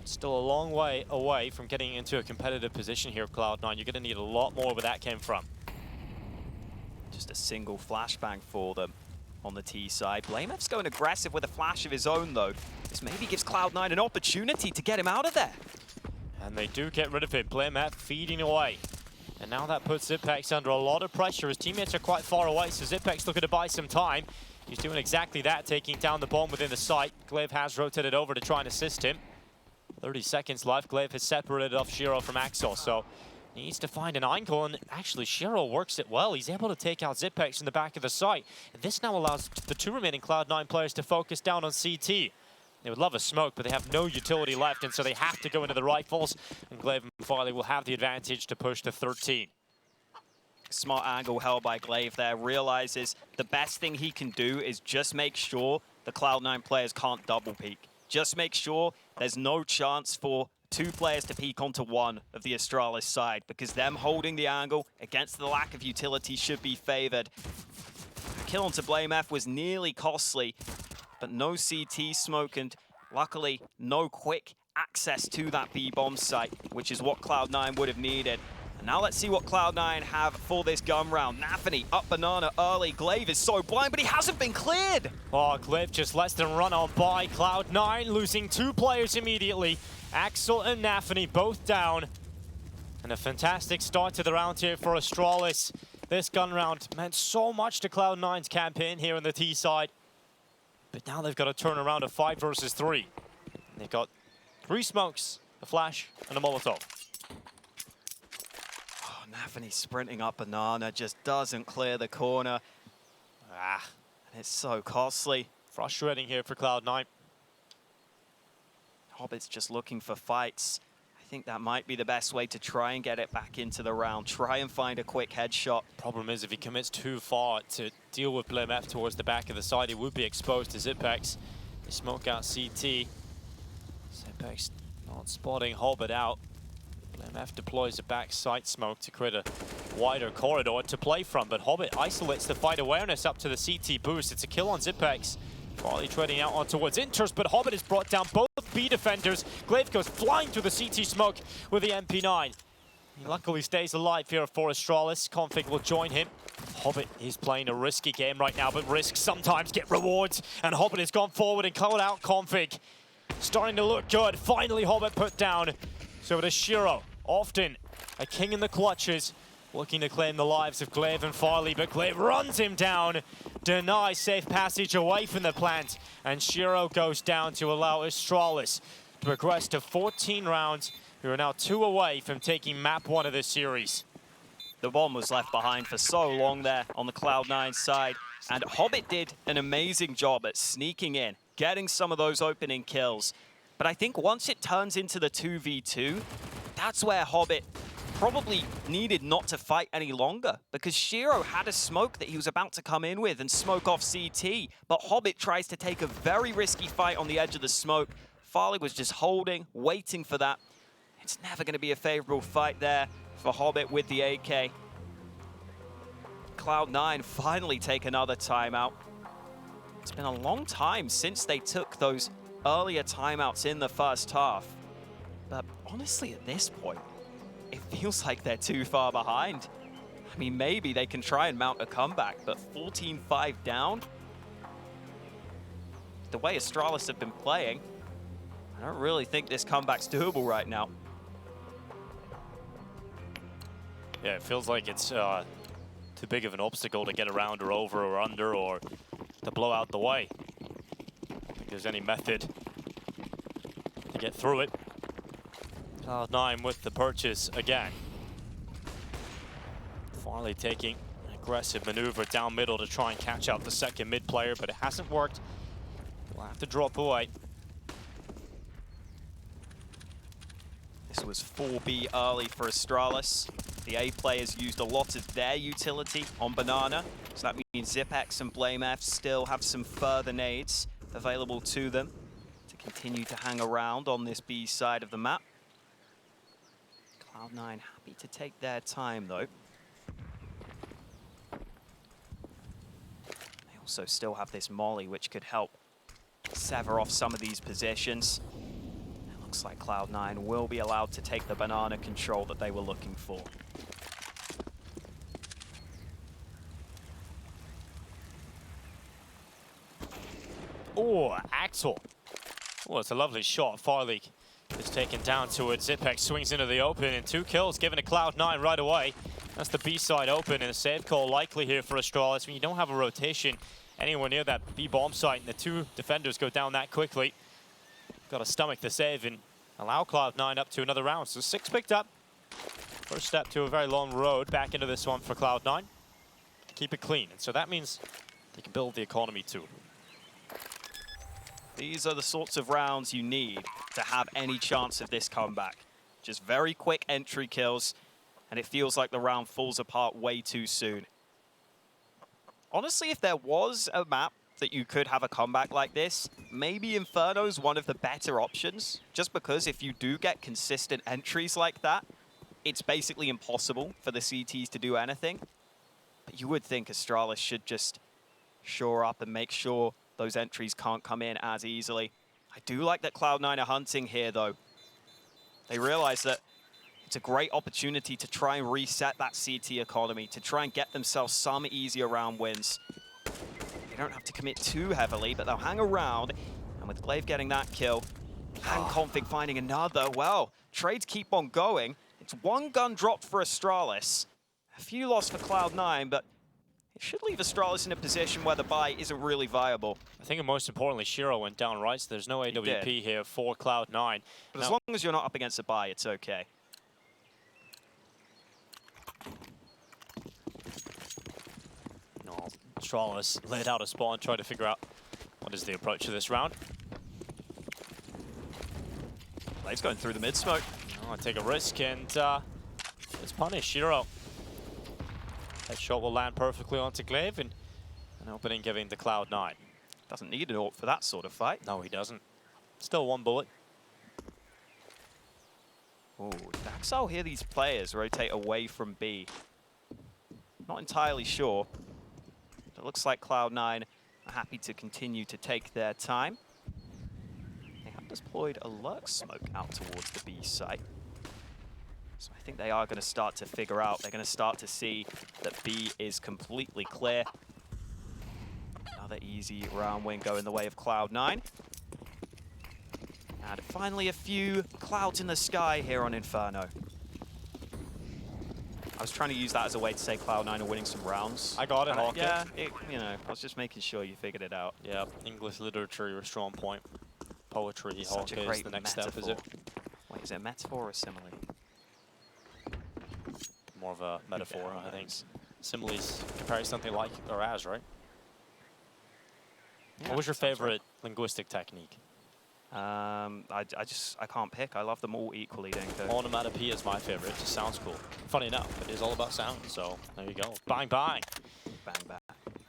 Still a long way away from getting into a competitive position here, Cloud9. You're going to need a lot more where that came from. Just a single flashbang for them on the T side. BlameF's going aggressive with a flash of his own, though. This maybe gives Cloud9 an opportunity to get him out of there. And they do get rid of it. BlameF feeding away. And now that puts Zipex under a lot of pressure. His teammates are quite far away, so Zipex looking to buy some time. He's doing exactly that, taking down the bomb within the site. Glaive has rotated over to try and assist him. 30 seconds left. Glaive has separated off Shiro from Axel, so needs to find an angle, and actually Shiro works it well. He's able to take out Zipex in the back of the site. And this now allows the two remaining Cloud9 players to focus down on CT. They would love a smoke, but they have no utility left, and so they have to go into the rifles. And Glaive and Farley will have the advantage to push to 13. Smart angle held by Glaive there. Realizes the best thing he can do is just make sure the Cloud9 players can't double peek. Just make sure there's no chance for two players to peek onto one of the Astralis side, because them holding the angle against the lack of utility should be favored. Kill onto BlameF was nearly costly, but no CT smoke, and luckily no quick access to that B-bomb site, which is what Cloud9 would have needed. And now let's see what Cloud9 have for this gun round. Nafany up banana early. Glaive is so blind, but he hasn't been cleared. Oh, Glaive just lets them run on by. Cloud9 losing two players immediately. Axel and Nafany both down. And a fantastic start to the round here for Astralis. This gun round meant so much to Cloud9's campaign here on the T side. But now they've got to turn around a 5 versus 3. And they've got 3 smokes, a flash, and a Molotov. Oh, Nafany sprinting up banana just doesn't clear the corner. And it's so costly. Frustrating here for Cloud9. Hobbit's just looking for fights. I think that might be the best way to try and get it back into the round. Try and find a quick headshot. Problem is, if he commits too far to deal with BlameF towards the back of the side, he would be exposed to Zipex. They smoke out CT. Zipex not spotting Hobbit out. BlameF deploys a back site smoke to create a wider corridor to play from, but Hobbit isolates the fight awareness up to the CT boost. It's a kill on Zipex. Farley trading out on towards Inters, but Hobbit has brought down both B defenders. Glaive goes flying through the CT smoke with the MP9. He luckily stays alive here for Astralis. Config will join him. Hobbit is playing a risky game right now, but risks sometimes get rewards. And Hobbit has gone forward and called out Config. Starting to look good. Finally, Hobbit put down. So it is Shiro, often a king in the clutches, looking to claim the lives of Glaive and Farley, but Glaive runs him down, denies safe passage away from the plant, and Shiro goes down to allow Astralis to progress to 14 rounds. We are now 2 away from taking map 1 of this series. The bomb was left behind for so long there on the Cloud9 side, and Hobbit did an amazing job at sneaking in, getting some of those opening kills. But I think once it turns into the 2v2, that's where Hobbit probably needed not to fight any longer, because Shiro had a smoke that he was about to come in with and smoke off CT, but Hobbit tries to take a very risky fight on the edge of the smoke. Farley was just holding, waiting for that. It's never going to be a favorable fight there for Hobbit with the AK. Cloud9 finally take another timeout. It's been a long time since they took those earlier timeouts in the first half. But honestly, at this point, it feels like they're too far behind. I mean, maybe they can try and mount a comeback, but 14-5 down? The way Astralis have been playing, I don't really think this comeback's doable right now. Yeah, it feels like it's too big of an obstacle to get around or over or under or to blow out the way. I don't think there's any method to get through it. Cloud9 with the purchase again. Farley taking an aggressive maneuver down middle to try and catch out the second mid player, but it hasn't worked. We'll have to drop away. This was 4B early for Astralis. The A players used a lot of their utility on Banana, so that means Zipex and BlameF still have some further nades available to them to continue to hang around on this B side of the map. Cloud9 happy to take their time though. They also still have this molly which could help sever off some of these positions. Looks like Cloud9 will be allowed to take the banana control that they were looking for. Oh, Axel. Oh, it's a lovely shot. Farley is taken down towards Zipex, swings into the open, and 2 kills given to Cloud9 right away. That's the B side open, and a save call likely here for Astralis. When you don't have a rotation anywhere near that B bomb site, and the 2 defenders go down that quickly, got to stomach the save and allow Cloud9 up to another round. So 6 picked up. First step to a very long road back into this one for Cloud9. Keep it clean. And so that means they can build the economy too. These are the sorts of rounds you need to have any chance of this comeback. Just very quick entry kills, and it feels like the round falls apart way too soon. Honestly, if there was a map that you could have a comeback like this, maybe Inferno's one of the better options, just because if you do get consistent entries like that, it's basically impossible for the CTs to do anything. But you would think Astralis should just shore up and make sure those entries can't come in as easily. I do like that Cloud9 are hunting here, though. They realize that it's a great opportunity to try and reset that CT economy, to try and get themselves some easier round wins. They don't have to commit too heavily, but they'll hang around. And with Glaive getting that kill, and Config finding another, well, trades keep on going. It's 1 gun dropped for Astralis. A few lost for Cloud9, but it should leave Astralis in a position where the buy isn't really viable. I think most importantly, Shiro went down right, so there's no AWP here for Cloud9. But as long as you're not up against a buy, it's okay. No, Astralis laid out a spawn, tried to figure out what is the approach to this round. Glaive's going through the mid smoke. Oh, take a risk and it's punished. Shiro. That shot will land perfectly onto Glaive and an opening giving the Cloud9. Doesn't need an AWP for that sort of fight. No, he doesn't. Still 1 bullet. Oh, I'll hear these players rotate away from B. Not entirely sure. It looks like Cloud9 are happy to continue to take their time. They have deployed a lurk smoke out towards the B site. So I think they are going to start to figure out, they're going to start to see that B is completely clear. Another easy round win going the way of Cloud9. And finally a few clouds in the sky here on Inferno. I was trying to use that as a way to say Cloud9 are winning some rounds. I got it, Hawkeye. Yeah, you know, I was just making sure you figured it out. Yeah, English literature, your strong point. Poetry, Such Hawkeye a great is the next metaphor. step, is it? Wait, is it a metaphor or a simile? More of a metaphor, I think. Similes compare something like or as, right? Yeah, what was your sounds favorite linguistic technique? I can't pick. I love them all equally, Dinko. Onomatopoeia is my favorite. It just sounds cool. Funny enough, it is all about sound, so there you go. Bang, bang. Bang, bang.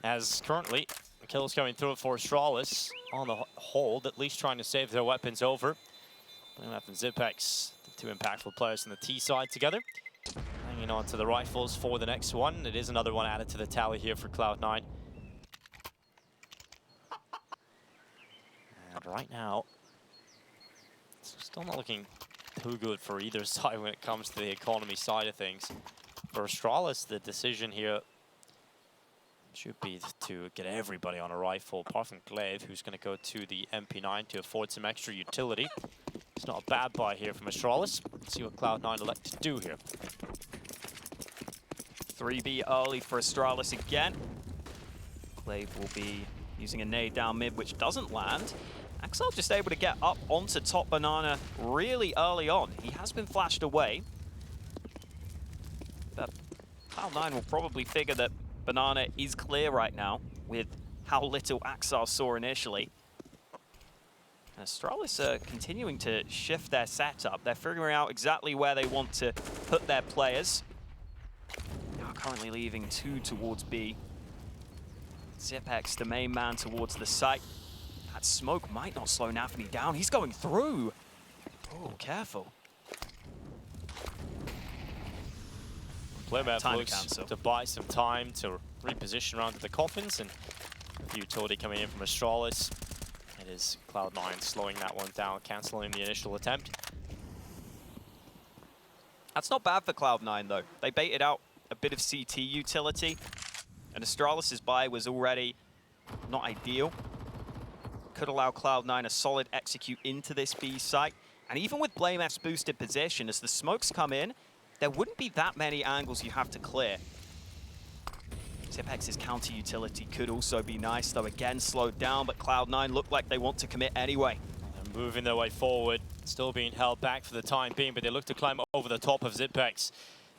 As currently, the kills coming through for Astralis on the hold, at least trying to save their weapons over. BlameF and Zipex, the 2 impactful players on the T side together. Hanging on to the rifles for the next one. It is another one added to the tally here for Cloud9. And right now, it's still not looking too good for either side when it comes to the economy side of things. For Astralis, the decision here should be to get everybody on a rifle, apart from Glaive, who's going to go to the MP9 to afford some extra utility. It's not a bad buy here from Astralis. Let's see what Cloud9 elect to do here. 3B early for Astralis again. Glaive will be using a nade down mid, which doesn't land. Axel just able to get up onto top banana really early on. He has been flashed away. But Cloud9 will probably figure that banana is clear right now with how little Axel saw initially. And Astralis are continuing to shift their setup. They're figuring out exactly where they want to put their players. They are currently leaving 2 towards B. Zipex, the main man, towards the site. That smoke might not slow Nafany down. He's going through. Oh, careful. Playmat looks to buy some time to reposition around to the coffins, and a utility coming in from Astralis. It is Cloud9 slowing that one down, cancelling the initial attempt. That's not bad for Cloud9 though. They baited out a bit of CT utility, and Astralis' buy was already not ideal. Could allow Cloud9 a solid execute into this B site, and even with Blame F's boosted position, as the smokes come in, there wouldn't be that many angles you have to clear. Zipex's counter utility could also be nice, though again slowed down, but Cloud9 look like they want to commit anyway. They're moving their way forward, still being held back for the time being, but they look to climb over the top of Zipex.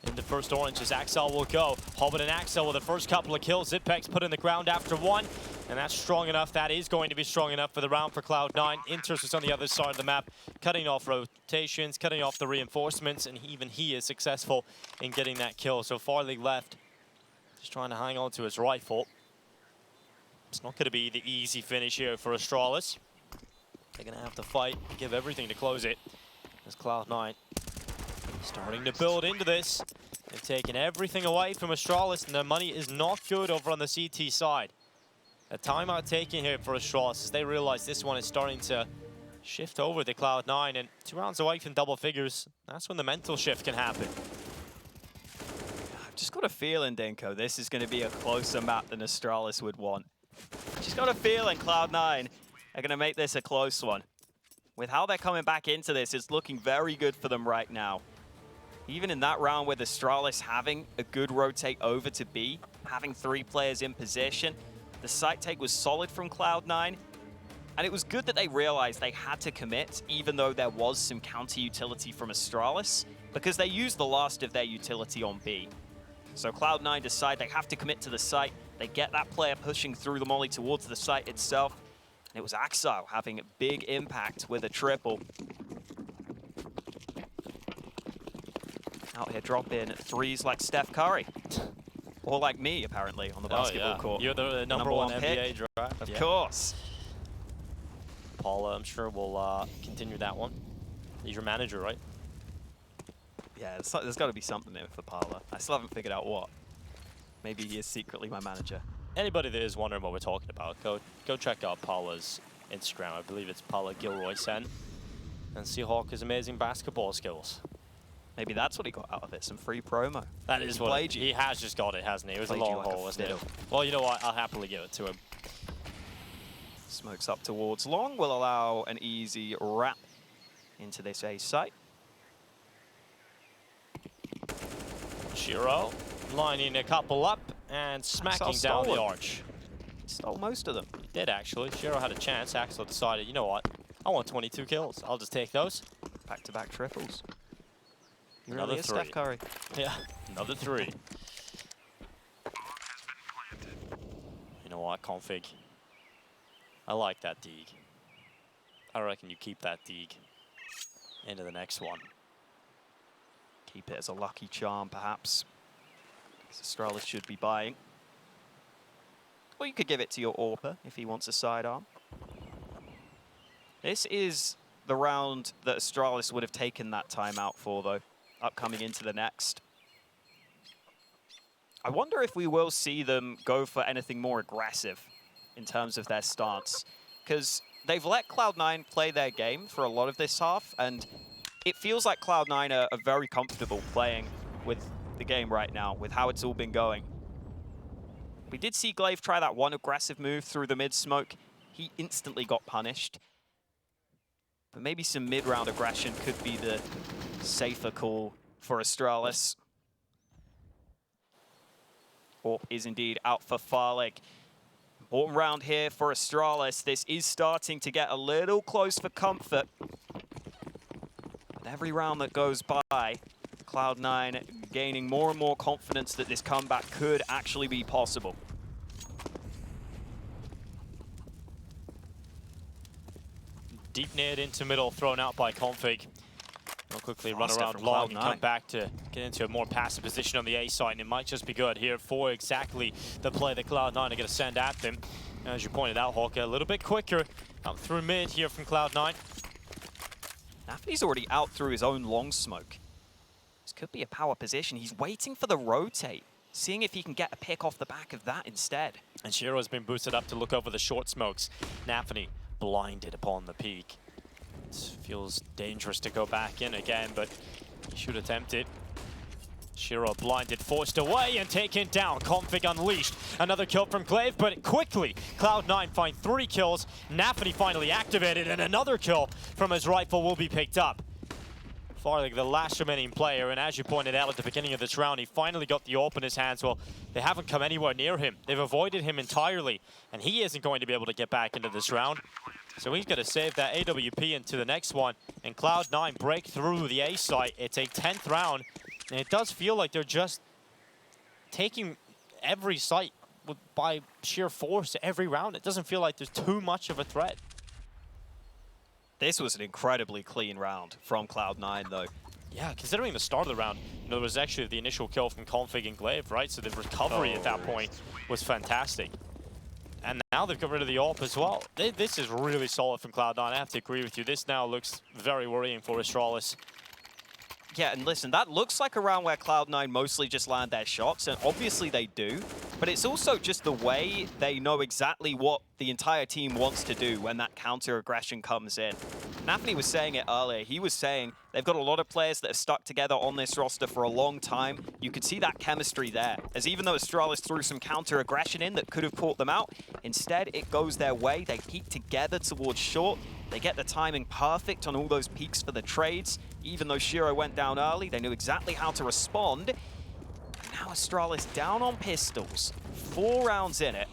In the first orange as Axel will go. Hobbit and Axel with the first couple of kills. Zipex put in the ground after one, and that's strong enough. That is going to be strong enough for the round for Cloud9. Inters is on the other side of the map, cutting off rotations, cutting off the reinforcements, and even he is successful in getting that kill. So Farley left, just trying to hang on to his rifle. It's not going to be the easy finish here for Astralis. They're going to have to fight, give everything to close it. As Cloud9 starting to build into this. They've taken everything away from Astralis, and their money is not good over on the CT side. A timeout taken here for Astralis as they realize this one is starting to shift over to Cloud9, and 2 rounds away from double figures. That's when the mental shift can happen. I've just got a feeling, Dinko, this is going to be a closer map than Astralis would want. Just got a feeling Cloud9 are going to make this a close one. With how they're coming back into this, it's looking very good for them right now. Even in that round with Astralis having a good rotate over to B, having 3 players in position, the site take was solid from Cloud9, and it was good that they realized they had to commit, even though there was some counter utility from Astralis, because they used the last of their utility on B. So Cloud9 decide they have to commit to the site, they get that player pushing through the molly towards the site itself, and it was Axel having a big impact with a triple. Out here dropping 3s like Steph Curry. Or like me, apparently, on the basketball court. You're the number one NBA draft. Of course. Paula, I'm sure, will continue that one. He's your manager, right? Yeah, there's got to be something there for Paula. I still haven't figured out what. Maybe he is secretly my manager. Anybody that is wondering what we're talking about, go check out Paula's Instagram. I believe it's Paula Gilroy-Sen. And see Hawker's amazing basketball skills. Maybe that's what he got out of it, some free promo. That is what he has just got it, hasn't he? It was a long haul, wasn't it? Well, you know what? I'll happily give it to him. Smokes up towards long will allow an easy wrap into this A site. Shiro lining a couple up and smacking down the arch. Stole most of them. Did actually. Shiro had a chance. Axel decided, you know what? I want 22 kills. I'll just take those. Back-to-back triples. Another really 3. Steph Curry. Yeah, another 3. You know what, config? I like that Deeg. I reckon you keep that Deeg into the next one. Keep it as a lucky charm, perhaps. Astralis should be buying. Or you could give it to your AWPer if he wants a sidearm. This is the round that Astralis would have taken that timeout for, though, upcoming into the next. I wonder if we will see them go for anything more aggressive in terms of their stance, because they've let Cloud9 play their game for a lot of this half, and it feels like Cloud9 are very comfortable playing with the game right now with how it's all been going. We did see Glaive try that one aggressive move through the mid-smoke. He instantly got punished. But maybe some mid-round aggression could be the safer call for Astralis. Orp is indeed out for Farlig. Important round here for Astralis. This is starting to get a little close for comfort. With every round that goes by, Cloud9 gaining more and more confidence that this comeback could actually be possible. Deep nade into middle, thrown out by Config. They'll quickly run Faster around from long and Cloud9. come back to get into a more passive position on the A side, and it might just be good here for exactly the play that Cloud9 are going to send at them. As you pointed out, Hawk, a little bit quicker up through mid here from Cloud9. Nafny's already out through his own long smoke. This could be a power position. He's waiting for the rotate, seeing if he can get a pick off the back of that instead. And Shiro has been boosted up to look over the short smokes. Nafny blinded upon the peak. It feels dangerous to go back in again, but he should attempt it. Shiro blinded, forced away and taken down. Config unleashed. Another kill from Glaive, but quickly Cloud9 find 3 kills. Nafny finally activated, and another kill from his rifle will be picked up. Farlig, the last remaining player, and as you pointed out at the beginning of this round, he finally got the AWP in his hands. Well, they haven't come anywhere near him. They've avoided him entirely, and he isn't going to be able to get back into this round. So he's going to save that AWP into the next one, and Cloud9 break through the A site. It's a 10th round, and it does feel like they're just taking every site by sheer force every round. It doesn't feel like there's too much of a threat. This was an incredibly clean round from Cloud9, though. Yeah, considering the start of the round, there was actually the initial kill from Config and Glaive, right? So the recovery at that point was fantastic. And now they've got rid of the AWP as well. This is really solid from Cloud9. I have to agree with you. This now looks very worrying for Astralis. Yeah, and listen, that looks like a round where Cloud9 mostly just land their shots, and obviously they do, but it's also just the way they know exactly what the entire team wants to do when that counter-aggression comes in. Nafny was saying it earlier. He was saying they've got a lot of players that have stuck together on this roster for a long time. You could see that chemistry there, as even though Astralis threw some counter-aggression in that could have caught them out, instead it goes their way. They peek together towards short. They get the timing perfect on all those peaks for the trades. Even though Shiro went down early, they knew exactly how to respond. And now Astralis down on pistols. 4 rounds in it.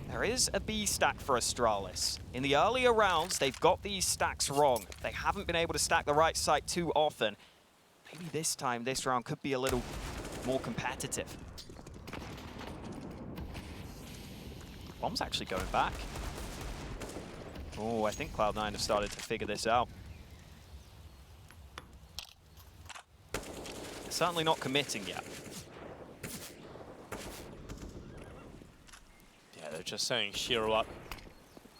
There is a B stack for Astralis. In the earlier rounds, they've got these stacks wrong. They haven't been able to stack the right site too often. Maybe this time, this round could be a little more competitive. Bomb's actually going back. Oh, I think Cloud9 have started to figure this out. They're certainly not committing yet. Yeah, they're just saying Shiro up.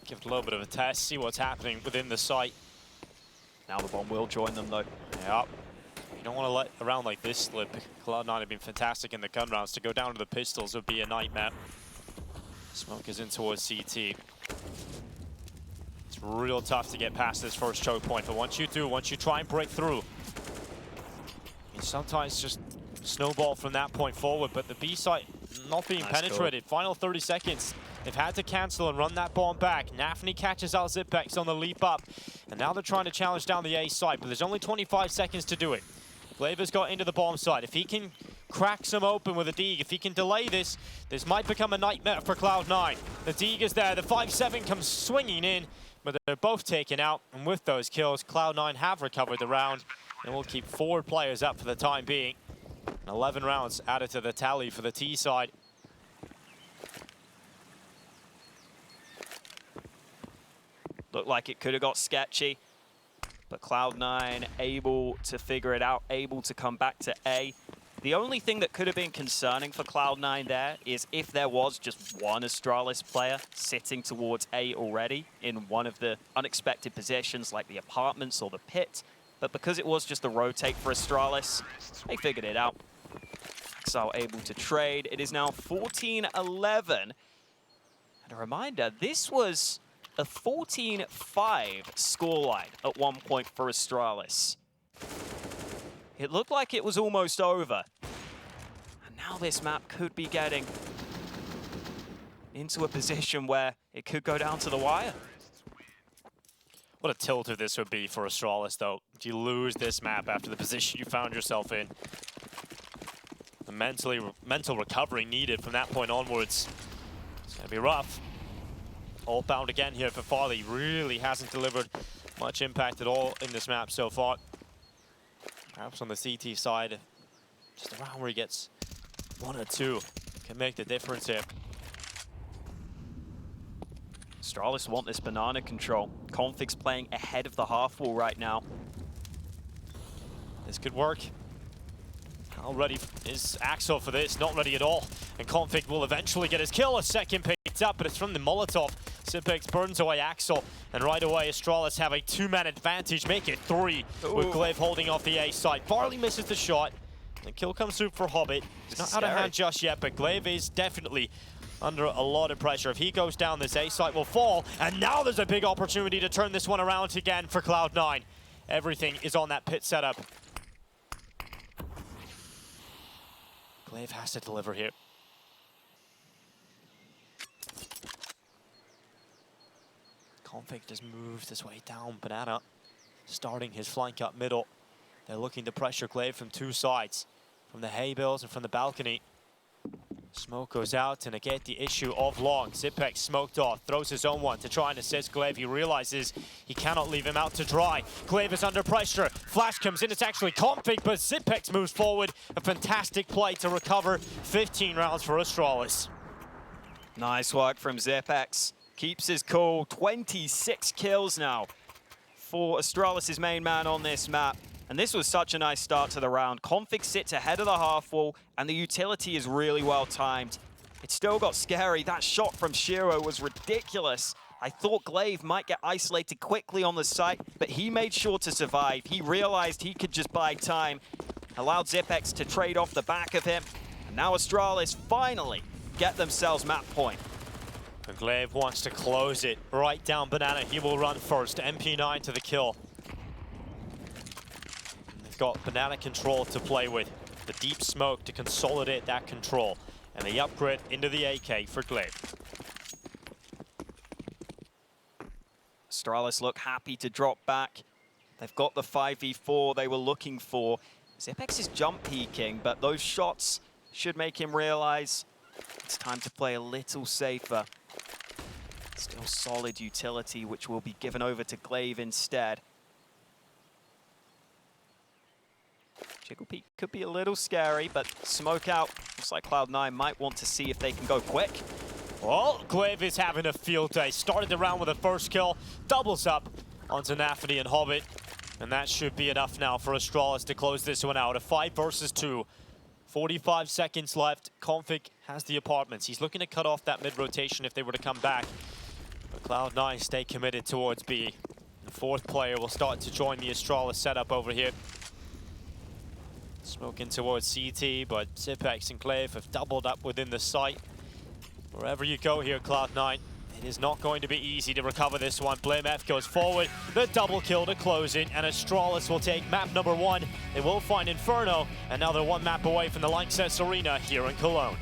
Give it a little bit of a test, see what's happening within the site. Now the bomb will join them, though. Yeah. You don't want to let a round like this slip. Cloud9 have been fantastic in the gun rounds. To go down to the pistols would be a nightmare. Smoke is in towards CT. It's real tough to get past this first choke point, but once you do, once you try and break through, you sometimes just snowball from that point forward, but the B site not being penetrated. Cool. Final 30 seconds. They've had to cancel and run that bomb back. Nafny catches out Zipex on the leap up, and now they're trying to challenge down the A site, but there's only 25 seconds to do it. Glaive has got into the bomb site. If he can crack some open with a Deeg, if he can delay this, this might become a nightmare for Cloud9. The Deeg is there, the 5-7 comes swinging in, but they're both taken out, and with those kills, Cloud9 have recovered the round, and will keep 4 players up for the time being. 11 rounds added to the tally for the T side. Looked like it could have got sketchy, but Cloud9 able to figure it out, able to come back to A. The only thing that could have been concerning for Cloud9 there is if there was just one Astralis player sitting towards A already in one of the unexpected positions like the apartments or the pit. But because it was just the rotate for Astralis, they figured it out. So able to trade. It is now 14-11. And a reminder, this was a 14-5 scoreline at one point for Astralis. it looked like it was almost over. And now this map could be getting into a position where it could go down to the wire. What a tilter this would be for Astralis, though. If you lose this map after the position you found yourself in. The mental recovery needed from that point onwards. It's going to be rough. All bound again here for Farley. Really hasn't delivered much impact at all in this map so far. Perhaps on the CT side, just around where he gets 1 or 2 can make the difference here. Astralis want this banana control. Config's playing ahead of the half wall right now. This could work. How ready is Axel for this? Not ready at all. And Config will eventually get his kill. A second picked up, but it's from the Molotov. Sipix burns away Axel. And right away, Astralis have a 2-man advantage. Make it 3 with Glaive holding off the A side. Farley misses the shot. The kill comes through for Hobbit. It's not out of hand just yet, but Glaive is definitely under a lot of pressure. If he goes down, this A site will fall. And now there's a big opportunity to turn this one around again for Cloud9. Everything is on that pit setup. Glaive has to deliver here. Config just moves his way down. Banana starting his flank up middle. They're looking to pressure Glaive from 2 sides. From the hay bales and from the balcony. Smoke goes out to negate the issue of Long. Zipex smoked off, throws his own one to try and assist Glaive. He realizes he cannot leave him out to dry. Glaive is under pressure. Flash comes in, it's actually Config, but Zipex moves forward. A fantastic play to recover 15 rounds for Astralis. Nice work from Zipex. Keeps his cool. 26 kills now for Astralis' main man on this map. And this was such a nice start to the round. Config sits ahead of the half wall, and the utility is really well timed. It still got scary. That shot from Shiro was ridiculous. I thought Glaive might get isolated quickly on the site, but he made sure to survive. He realized he could just buy time, allowed Zipex to trade off the back of him, and now Astralis finally get themselves map point. And Glaive wants to close it right down Banana. He will run first. MP9 to the kill. Got Banana control to play with. The deep smoke to consolidate that control. And the upgrade into the AK for Glaive. Astralis look happy to drop back. They've got the 5v4 they were looking for. Zipex is jump peeking, but those shots should make him realize it's time to play a little safer. Still solid utility, which will be given over to Glaive instead. Jiggle peek could be a little scary, but smoke out. Looks like Cloud9 might want to see if they can go quick. Well, Glaive is having a field day. Started the round with a first kill, doubles up onto Nafany and Hobbit. And that should be enough now for Astralis to close this one out. A 5 versus 2. 45 seconds left. Config has the apartments. He's looking to cut off that mid-rotation if they were to come back. But Cloud9 stay committed towards B. The 4th player will start to join the Astralis setup over here. Smoking towards CT, but Zipex and Glaive have doubled up within the site. Wherever you go here, Cloud9, it is not going to be easy to recover this one. Blame F goes forward, the double kill to close it, and Astralis will take map number 1. They will find Inferno, and now they're 1 map away from the Lanxess Arena here in Cologne.